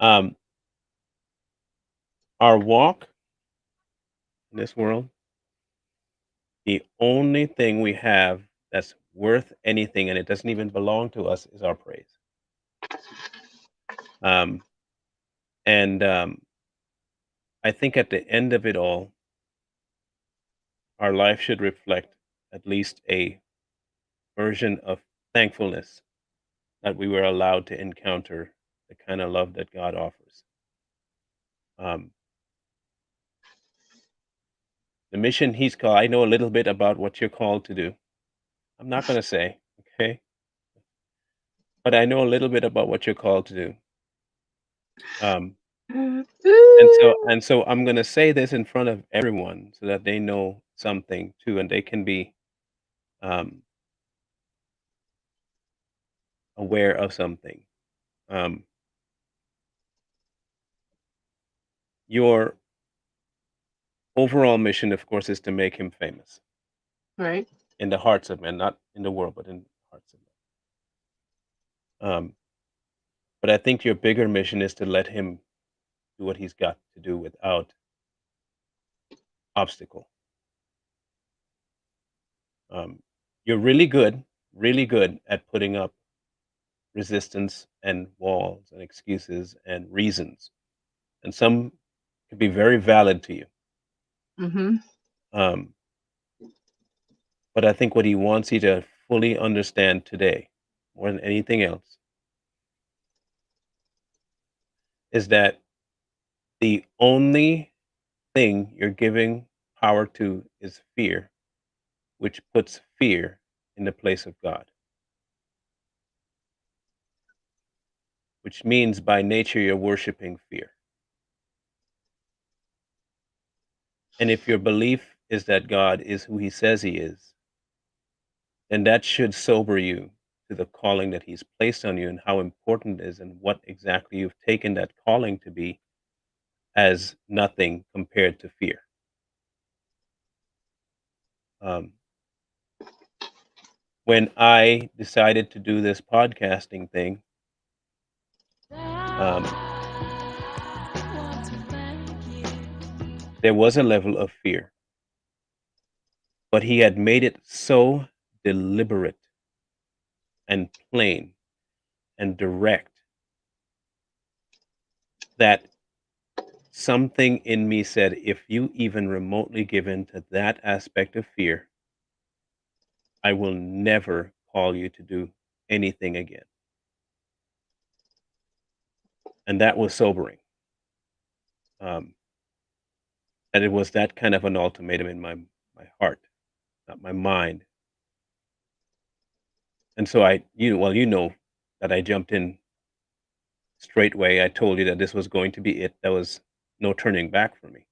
Um, our walk in this world, the only thing we have that's worth anything, and it doesn't even belong to us, is our praise. Um, and I think at the end of it all, our life should reflect at least a version of thankfulness that we were allowed to encounter the kind of love that God offers. Um, the mission He's called, I know a little bit about what you're called to do. I'm not going to say, okay, but I know a little bit about what you're called to do. Um, and so I'm going to say this in front of everyone so that they know something too, and they can be um, aware of something. Um, your overall mission, of course, is to make him famous Right. in the hearts of men, not in the world, but in the hearts of men. But I think your bigger mission is to let him do what he's got to do without obstacle. Um, you're really good at putting up resistance and walls and excuses and reasons, and some could be very valid to you. Mm-hmm. Um, but I think what he wants you to fully understand today, more than anything else, is that the only thing you're giving power to is fear, which puts fear in the place of God, which means by nature you're worshiping fear. And if your belief is that God is who he says he is, then that should sober you to the calling that he's placed on you and how important it is and what exactly you've taken that calling to be as nothing compared to fear. Um, when I decided to do this podcasting thing, um, there was a level of fear, but he had made it so deliberate and plain and direct that something in me said, if you even remotely give in to that aspect of fear, I will never call you to do anything again. And that was sobering. Um, and it was that kind of an ultimatum in my heart, not my mind. And so you know that I jumped in straightway. I told you that this was going to be it. There was no turning back for me.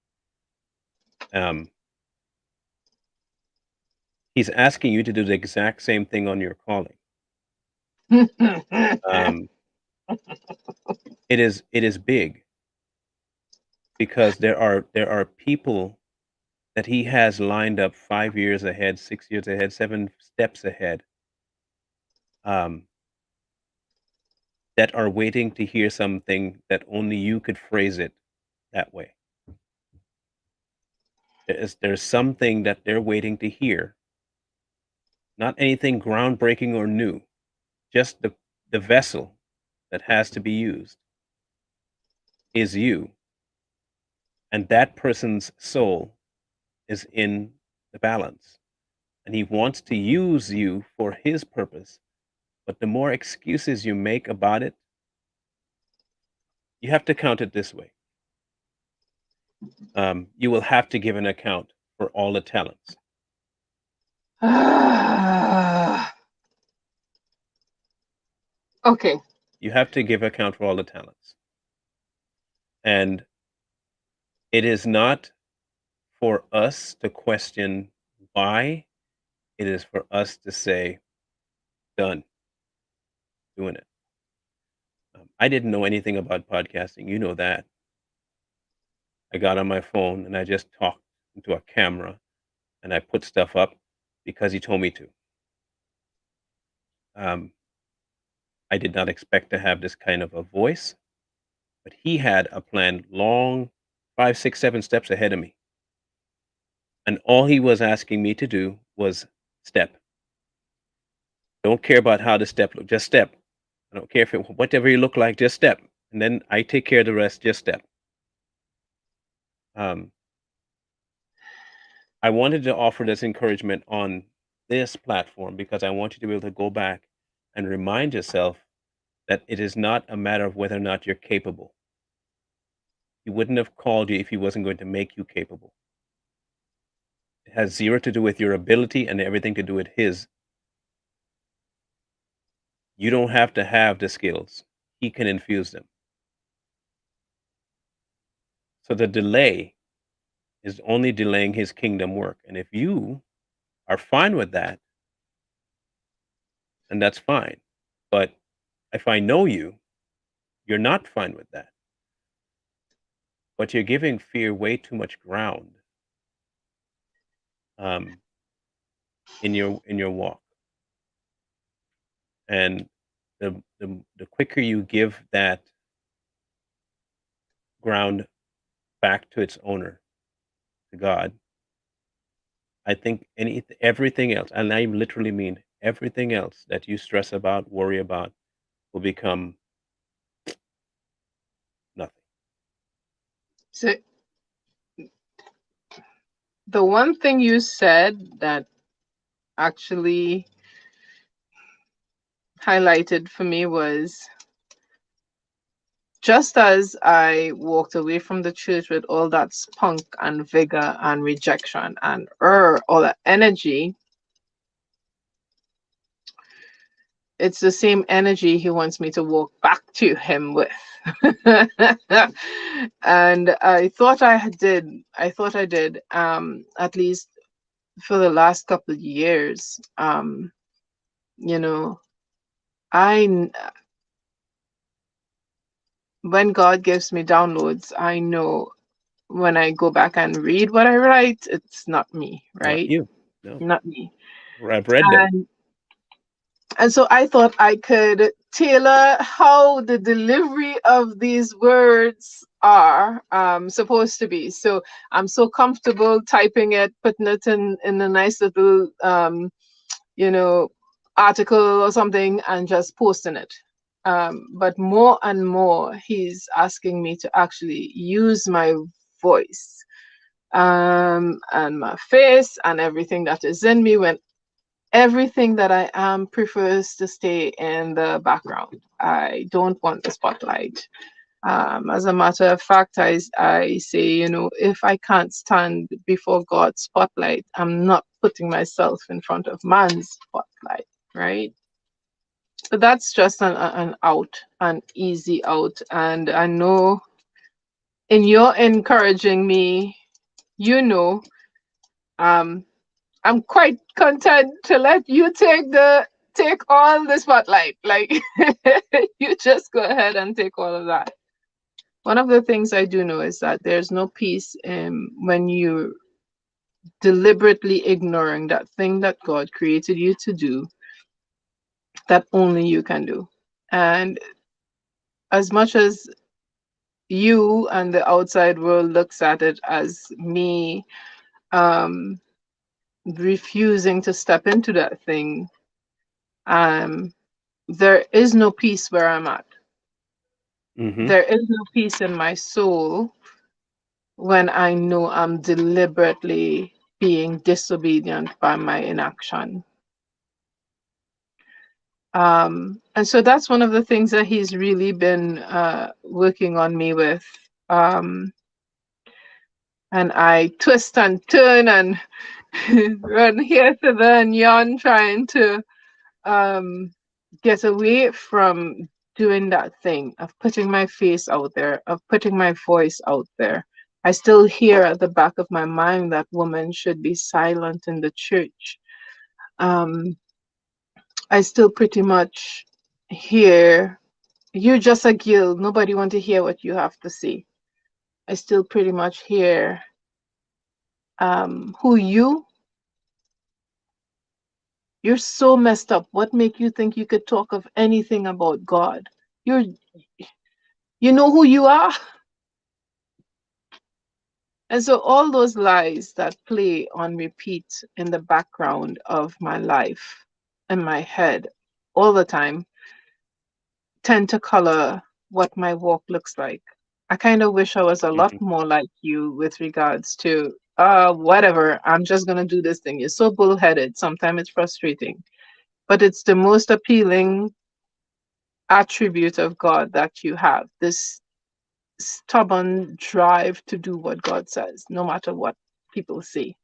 Um, he's asking you to do the exact same thing on your calling. Um, it is big because there are people that he has lined up 5 years ahead, 6 years ahead, 7 steps ahead, um, that are waiting to hear something that only you could phrase it that way. There's something that they're waiting to hear, not anything groundbreaking or new, just the vessel that has to be used is you, and that person's soul is in the balance, and he wants to use you for his purpose. But the more excuses you make about it, you have to count it this way. You will have to give an account for all the talents. Okay. You have to give account for all the talents. And it is not for us to question why. It is for us to say, done, doing it. I didn't know anything about podcasting. You know that. I got on my phone and I just talked into a camera and I put stuff up because he told me to. Um, I did not expect to have this kind of a voice, but he had a plan long 5, 6, 7 steps ahead of me. And all he was asking me to do was step. Don't care about how the step look, just step. I don't care if it whatever you look like, just step. And then I take care of the rest, just step. Um, I wanted to offer this encouragement on this platform because I want you to be able to go back and remind yourself that it is not a matter of whether or not you're capable. He wouldn't have called you if he wasn't going to make you capable. It has zero to do with your ability and everything to do with his. You don't have to have the skills. He can infuse them. So the delay is only delaying his kingdom work. And if you are fine with that, then that's fine. But if I know you, you're not fine with that, but you're giving fear way too much ground um, in your walk, and the quicker you give that ground back to its owner, to God, I think everything else, and I literally mean everything else that you stress about, worry about, will become nothing. So the one thing you said that actually highlighted for me was, just as I walked away from the church with all that spunk and vigor and rejection and all that energy, it's the same energy he wants me to walk back to him with. And I thought I did. I thought I did. At least for the last couple of years. You know, I when God gives me downloads, I know when I go back and read what I write, it's not me, Not right? you. No. Not me. I've read them. And so I thought I could tailor how the delivery of these words are supposed to be. So I'm so comfortable typing it, putting it in a nice little, you know, article or something and just posting it. But more and more, he's asking me to actually use my voice and my face and everything that is in me, when everything that I am prefers to stay in the background. I don't want the spotlight. As a matter of fact, I say, you know, if I can't stand before God's spotlight, I'm not putting myself in front of man's spotlight, right? But that's just an out, an easy out. And I know in your encouraging me, you know, um, I'm quite content to let you take all the spotlight. Like you just go ahead and take all of that. One of the things I do know is that there's no peace when you deliberately ignoring that thing that God created you to do, that only you can do. And as much as you and the outside world looks at it as me um, refusing to step into that thing, um, there is no peace where I'm at. Hmm. There is no peace in my soul when I know I'm deliberately being disobedient by my inaction. And so that's one of the things that he's really been working on me with. And I twist and turn and run here to there and yon, trying to get away from doing that thing of putting my face out there, of putting my voice out there. I still hear at the back of my mind that women should be silent in the church. I still pretty much hear, you're just a girl, nobody want to hear what you have to say. I still pretty much hear, who you're so messed up. What make you think you could talk of anything about God? You know who you are? And so all those lies that play on repeat in the background of my life, in my head, all the time, tend to color what my walk looks like. I kind of wish I was a lot Hmm. more like you with regards to, whatever, I'm just going to do this thing. You're so bullheaded. Sometimes it's frustrating, but it's the most appealing attribute of God that you have, this stubborn drive to do what God says, no matter what people say.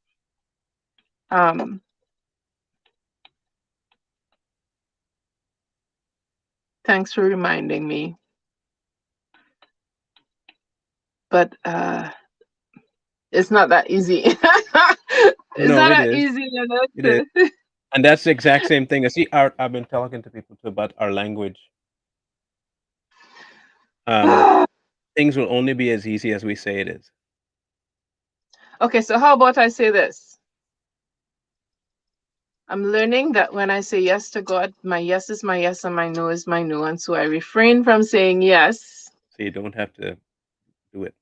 Um, Thanks for reminding me. But it's not that easy. It's No, not it that is. easy, you know. It is. And that's the exact same thing. I see. I've been talking to people too about our language. things will only be as easy as we say it is. Okay, so how about I say this? I'm learning that when I say yes to God, my yes is my yes and my no is my no. And so I refrain from saying yes. So you don't have to do it.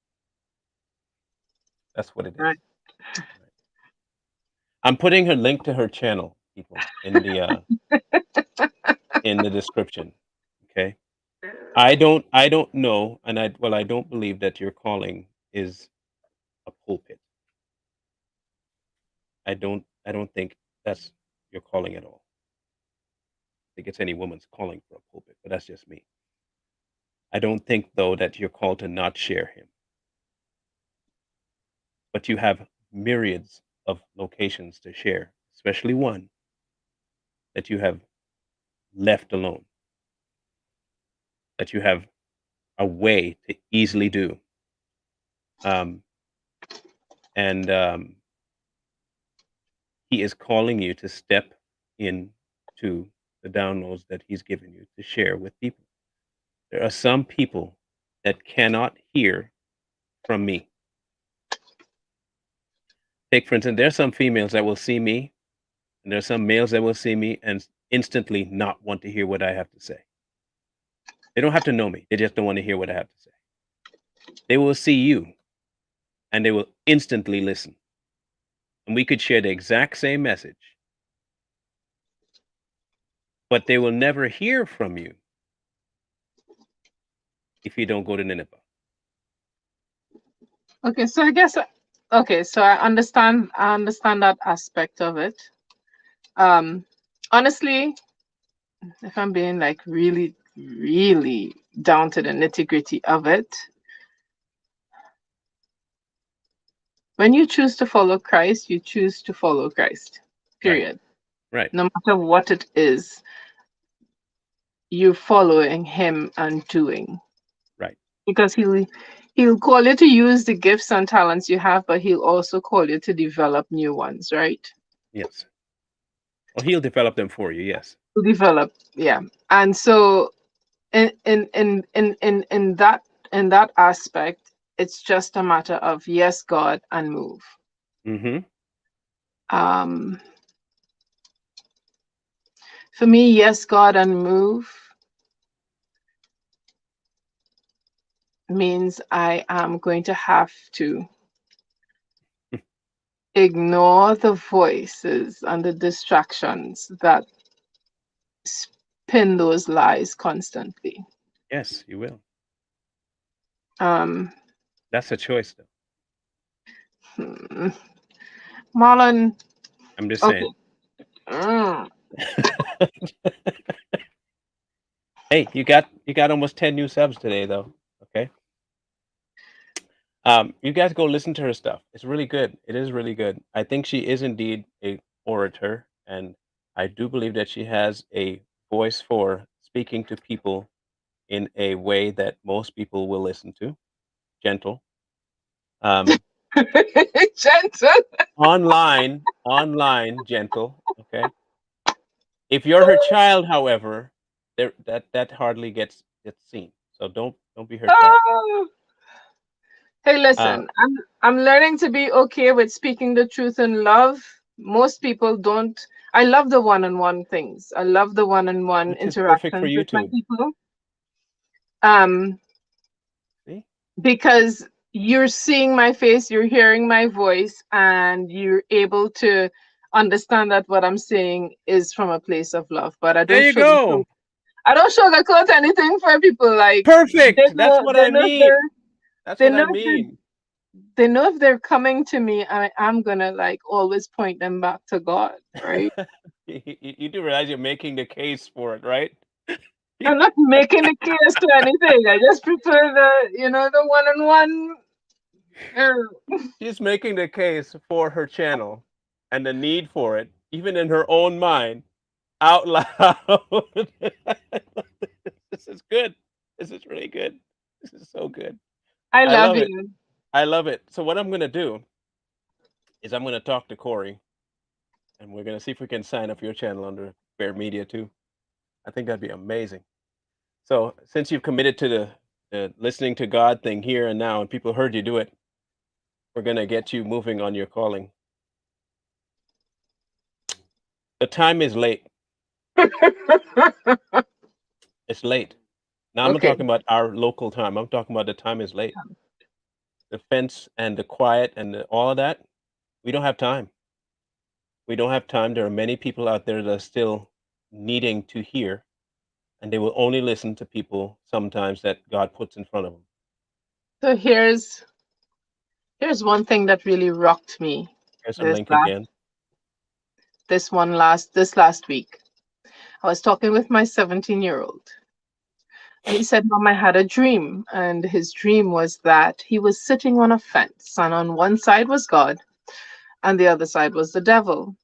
That's what it is. Right. I'm putting her link to her channel, people, in the description. Okay. I don't know, and I don't believe that your calling is a pulpit. I don't think that's your calling at all. I think it's any woman's calling for a pulpit, but that's just me. I don't think though that you're called to not share him. But you have myriads of locations to share, especially one that you have left alone, that you have a way to easily do. Um, and he is calling you to step in to the downloads that he's given you to share with people. There are some people that cannot hear from me. Take, for instance, there are some females that will see me, and there are some males that will see me and instantly not want to hear what I have to say. They don't have to know me. They just don't want to hear what I have to say. They will see you and they will instantly listen. And we could share the exact same message, but they will never hear from you if you don't go to Nineveh. Okay, so I guess okay, so I understand that aspect of it. Honestly, if I'm being like really, really down to the nitty-gritty of it, when you choose to follow Christ, you choose to follow Christ. Period. Right. No matter what it is, you're following him and doing. Right. Because he'll call you to use the gifts and talents you have, but he'll also call you to develop new ones, right? Yes. Well, he'll develop them for you. Yes. To develop, yeah. And so in that aspect, it's just a matter of yes, God, and move. Mm-hmm. For me, yes, God, and move means I am going to have to ignore the voices and the distractions that spin those lies constantly. Yes, you will. Um, That's a choice, though. Marlon, I'm just okay. saying. Hey, you got almost 10 new subs today, though. Okay. You guys go listen to her stuff. It's really good. It is really good. I think she is indeed a orator, and I do believe that she has a voice for speaking to people in a way that most people will listen to. Gentle. Gentle. Online, gentle. Okay. If you're her child, however, that hardly gets seen. So don't be her child. Oh. Hey, Uh, listen, I'm learning to be okay with speaking the truth in love. Most people don't. I love the one-on-one things. I love the one-on-one which is perfect for interactions with my YouTube. people. See? Because you're seeing my face, you're hearing my voice, and you're able to understand that what I'm saying is from a place of love. But I There don't you sugarcoat. go. I don't sugarcoat anything for people. Like Perfect. That's what I mean. That's they what know I if they're mean. they know if they're coming to me, I'm gonna like always point them back to God, right? You do realize you're making the case for it, right? I'm not making a case to anything. I just prefer the one-on-one. She's making the case for her channel and the need for it, even in her own mind, out loud. This is good. This is really good. This is so good. I I love love it. you. I love it. So what I'm gonna do is I'm gonna talk to Corey, and we're gonna see if we can sign up your channel under Bear Media too. I think that'd be amazing. So since you've committed to listening to God thing here and now, and people heard you do it, we're gonna get you moving on your calling. The time is late. It's late. Now I'm not Okay. talking about our local time. I'm talking about the time is late. The fence and the quiet and all of that. We don't have time. We don't have time. There are many people out there that are still needing to hear, and they will only listen to people sometimes that God puts in front of them. So here's one thing that really rocked me Here's a this link last again. this last week. I was talking with my 17-year-old, and he said, Mom, I had a dream. And his dream was that he was sitting on a fence, and on one side was God, and the other side was the devil.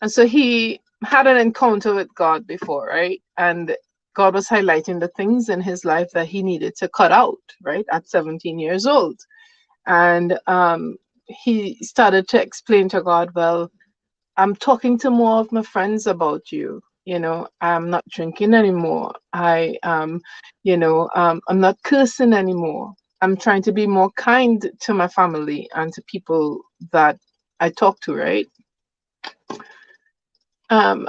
And so he had an encounter with God before, right? And God was highlighting the things in his life that he needed to cut out, right, at 17 years old. And he started to explain to God, well, I'm talking to more of my friends about you. I'm not drinking anymore. I'm not cursing anymore. I'm trying to be more kind to my family and to people that I talk to, right? Um,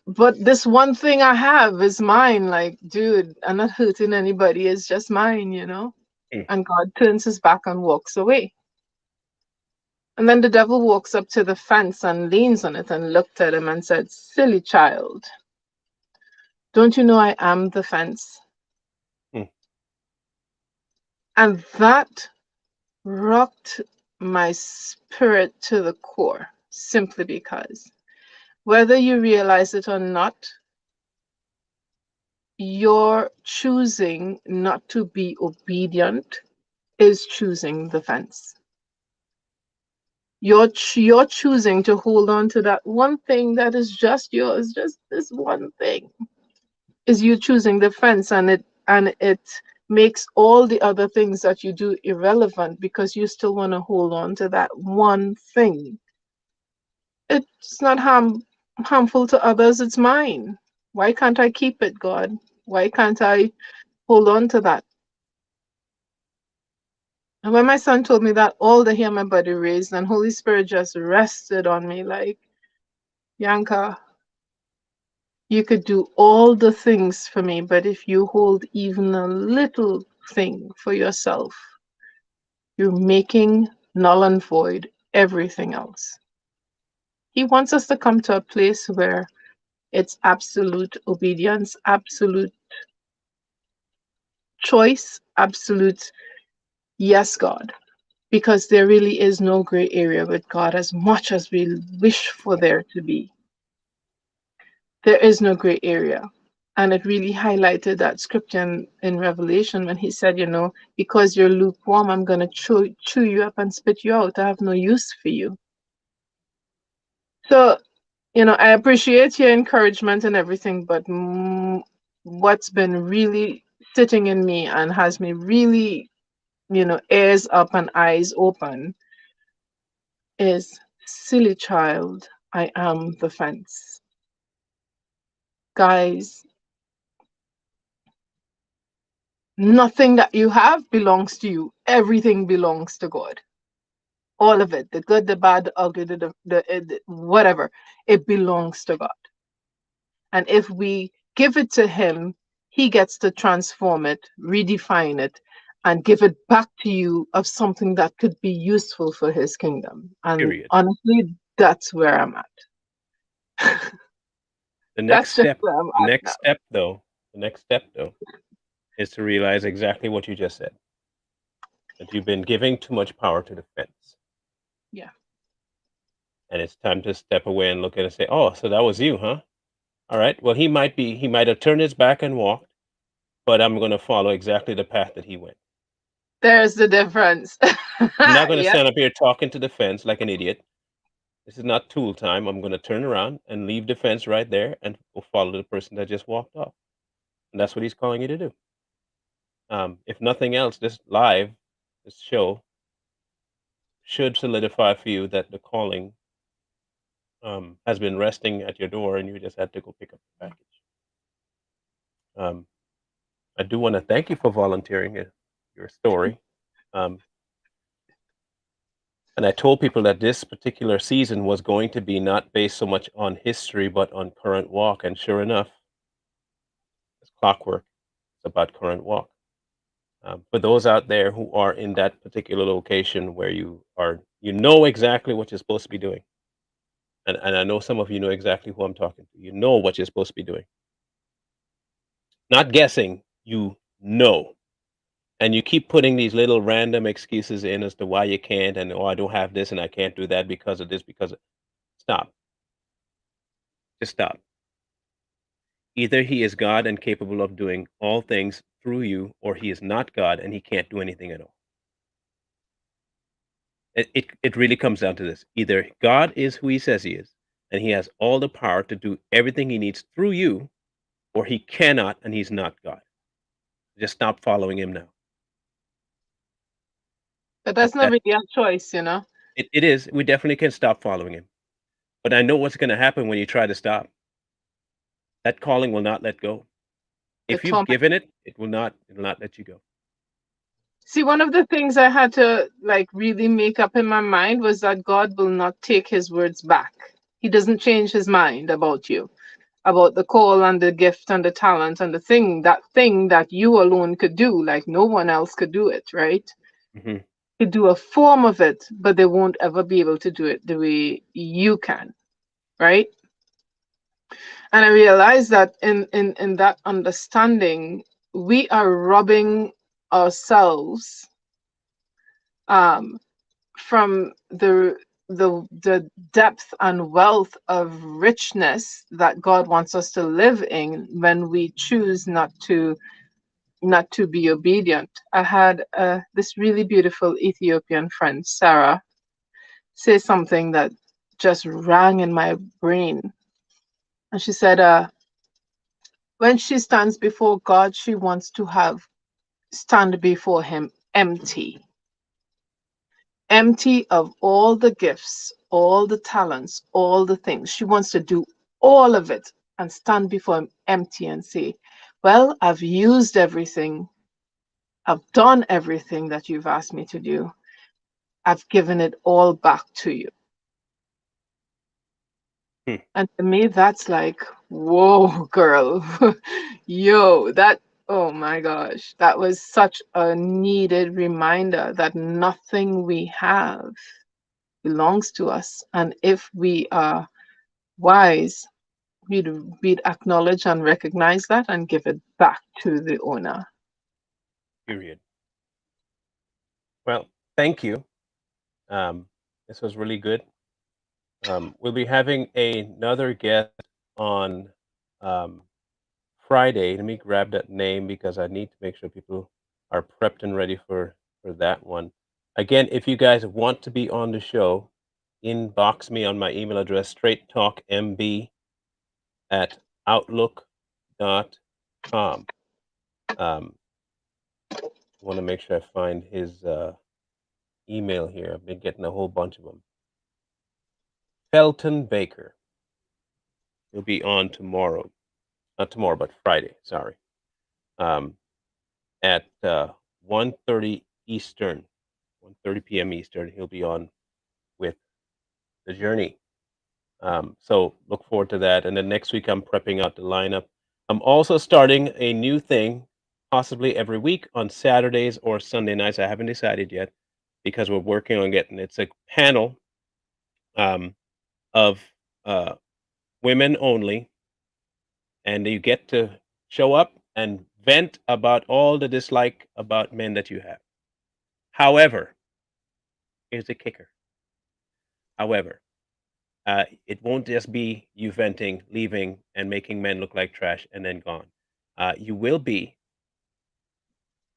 but this one thing I have is mine. Like, dude, I'm not hurting anybody. It's just mine. Mm. And God turns his back and walks away. And then the devil walks up to the fence and leans on it and looked at him and said, Silly child, don't you know I am the fence? Mm. And that rocked my spirit to the core, simply because whether you realize it or not, your choosing not to be obedient is choosing the fence. You're choosing to hold on to that one thing that is just yours, just this one thing. Is you choosing the fence, and it makes all the other things that you do irrelevant because you still want to hold on to that one thing. It's not harmful to others, it's mine. Why can't I keep it, God? Why can't I hold on to that? And when my son told me that, all the hair on my body raised, and Holy Spirit just rested on me like, Bianca, you could do all the things for me, but if you hold even a little thing for yourself, you're making null and void everything else. He wants us to come to a place where it's absolute obedience, absolute choice, absolute yes, God. Because there really is no gray area with God as much as we wish for there to be. There is no gray area. And it really highlighted that scripture in Revelation when he said, because you're lukewarm, I'm going to chew you up and spit you out. I have no use for you. So, I appreciate your encouragement and everything, but what's been really sitting in me and has me really, ears up and eyes open is, silly child, I am the fence. Guys, nothing that you have belongs to you. Everything belongs to God. All of it, the good, the bad, the ugly, the whatever, it belongs to God. And if we give it to Him, He gets to transform it, redefine it, and give it back to you of something that could be useful for His kingdom. And Period. honestly, that's where I'm at. The next That's just step. where I'm The at next now. step, though. The next step, though, is to realize exactly what you just said. That you've been giving too much power to the fence, Yeah. and it's time to step away and look at it and say, "Oh, so that was you, huh? All right. Well, he might have turned his back and walked, but I'm going to follow exactly the path that he went. There's the difference. I'm not going to Yep. stand up here talking to the fence like an idiot. This is not tool time. I'm going to turn around and leave the fence right there and go follow the person that just walked off. And that's what he's calling you to do. If nothing else, this show, should solidify for you that the calling has been resting at your door, and you just had to go pick up the package. Um, I do want to thank you for volunteering your story. Um, and I told people that this particular season was going to be not based so much on history, but on current walk. And sure enough, it's clockwork. It's about current walk. For those out there who are in that particular location where you know exactly what you're supposed to be doing. And I know some of you know exactly who I'm talking to. You know what you're supposed to be doing. Not guessing, you know. And you keep putting these little random excuses in as to why you can't, and oh, I don't have this and I can't do that because of this, stop. Just stop. Either he is God and capable of doing all things through you, or he is not God and he can't do anything at all. It really comes down to this. Either God is who he says he is, and he has all the power to do everything he needs through you, or he cannot and he's not God. Just stop following him now. But That that's not that really a choice, you know. it is. We definitely can stop following him. But I know what's going to happen when you try to stop. That calling will not let go. The If you've torment. given it, it will not let you go. See, one of the things I had to like really make up in my mind was that God will not take his words back. He doesn't change his mind about you, about the call and the gift and the talent and the thing that you alone could do, like no one else could do it, right? Mhm. Could do a form of it, but they won't ever be able to do it the way you can, right? And I realized that in that understanding, we are robbing ourselves um, from the depth and wealth of richness that God wants us to live in when we choose not to be obedient. I had this really beautiful Ethiopian friend, Sarah, say something that just rang in my brain. And she said, when she stands before God, she wants to stand before him empty of all the gifts, all the talents, all the things. She wants to do all of it and stand before him empty and say, well, I've used everything. I've done everything that you've asked me to do. I've given it all back to you. Hmm. And to me, that's like, whoa, girl. Yo, oh my gosh, that was such a needed reminder that nothing we have belongs to us. And if we are wise, we'd acknowledge and recognize that and give it back to the owner. Period. Well, thank you. This was really good. We'll be having another guest on um, Friday. Let me grab that name because I need to make sure people are prepped and ready for that one. Again, if you guys want to be on the show, inbox me on my email address, straighttalkmb at outlook.com. Um, I want to make sure I find his email here. I've been getting a whole bunch of them. Felton Baker. He'll be on tomorrow. Not tomorrow, but Friday. Sorry. Um, at 1:30 Eastern, 1:30 p.m. Eastern. He'll be on with the journey. So look forward to that. And then next week, I'm prepping out the lineup. I'm also starting a new thing, possibly every week on Saturdays or Sunday nights. I haven't decided yet because we're working on getting it's a panel um, of uh, women only, and you get to show up and vent about all the dislike about men that you have. However, here's the kicker. However, it won't just be you venting, leaving, and making men look like trash and then gone. You will be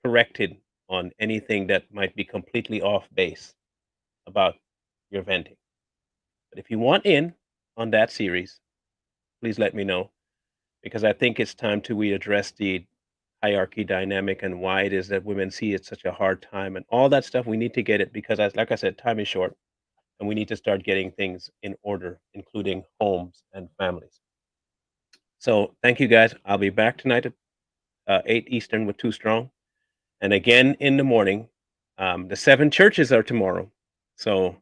corrected on anything that might be completely off base about your venting. But if you want in on that series, please let me know because I think it's time to we address the hierarchy dynamic and why it is that women see it such a hard time and all that stuff. We need to get it because, like I said, time is short and we need to start getting things in order, including homes and families. So thank you guys. I'll be back tonight at 8 Eastern with Too Strong, and again in the morning. The 7 churches are tomorrow, so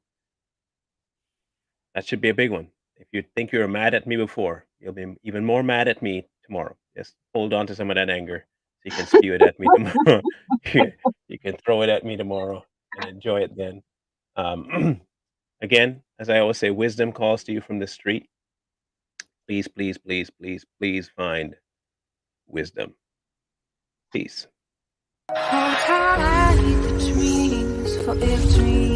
that should be a big one. If you think you were mad at me before, you'll be even more mad at me tomorrow. Just hold on to some of that anger so you can spew it at me tomorrow. You can throw it at me tomorrow and enjoy it then. Again, as I always say, wisdom calls to you from the street. Please, please, please, please, please find wisdom. Peace. Hold tight the dreams for if dreams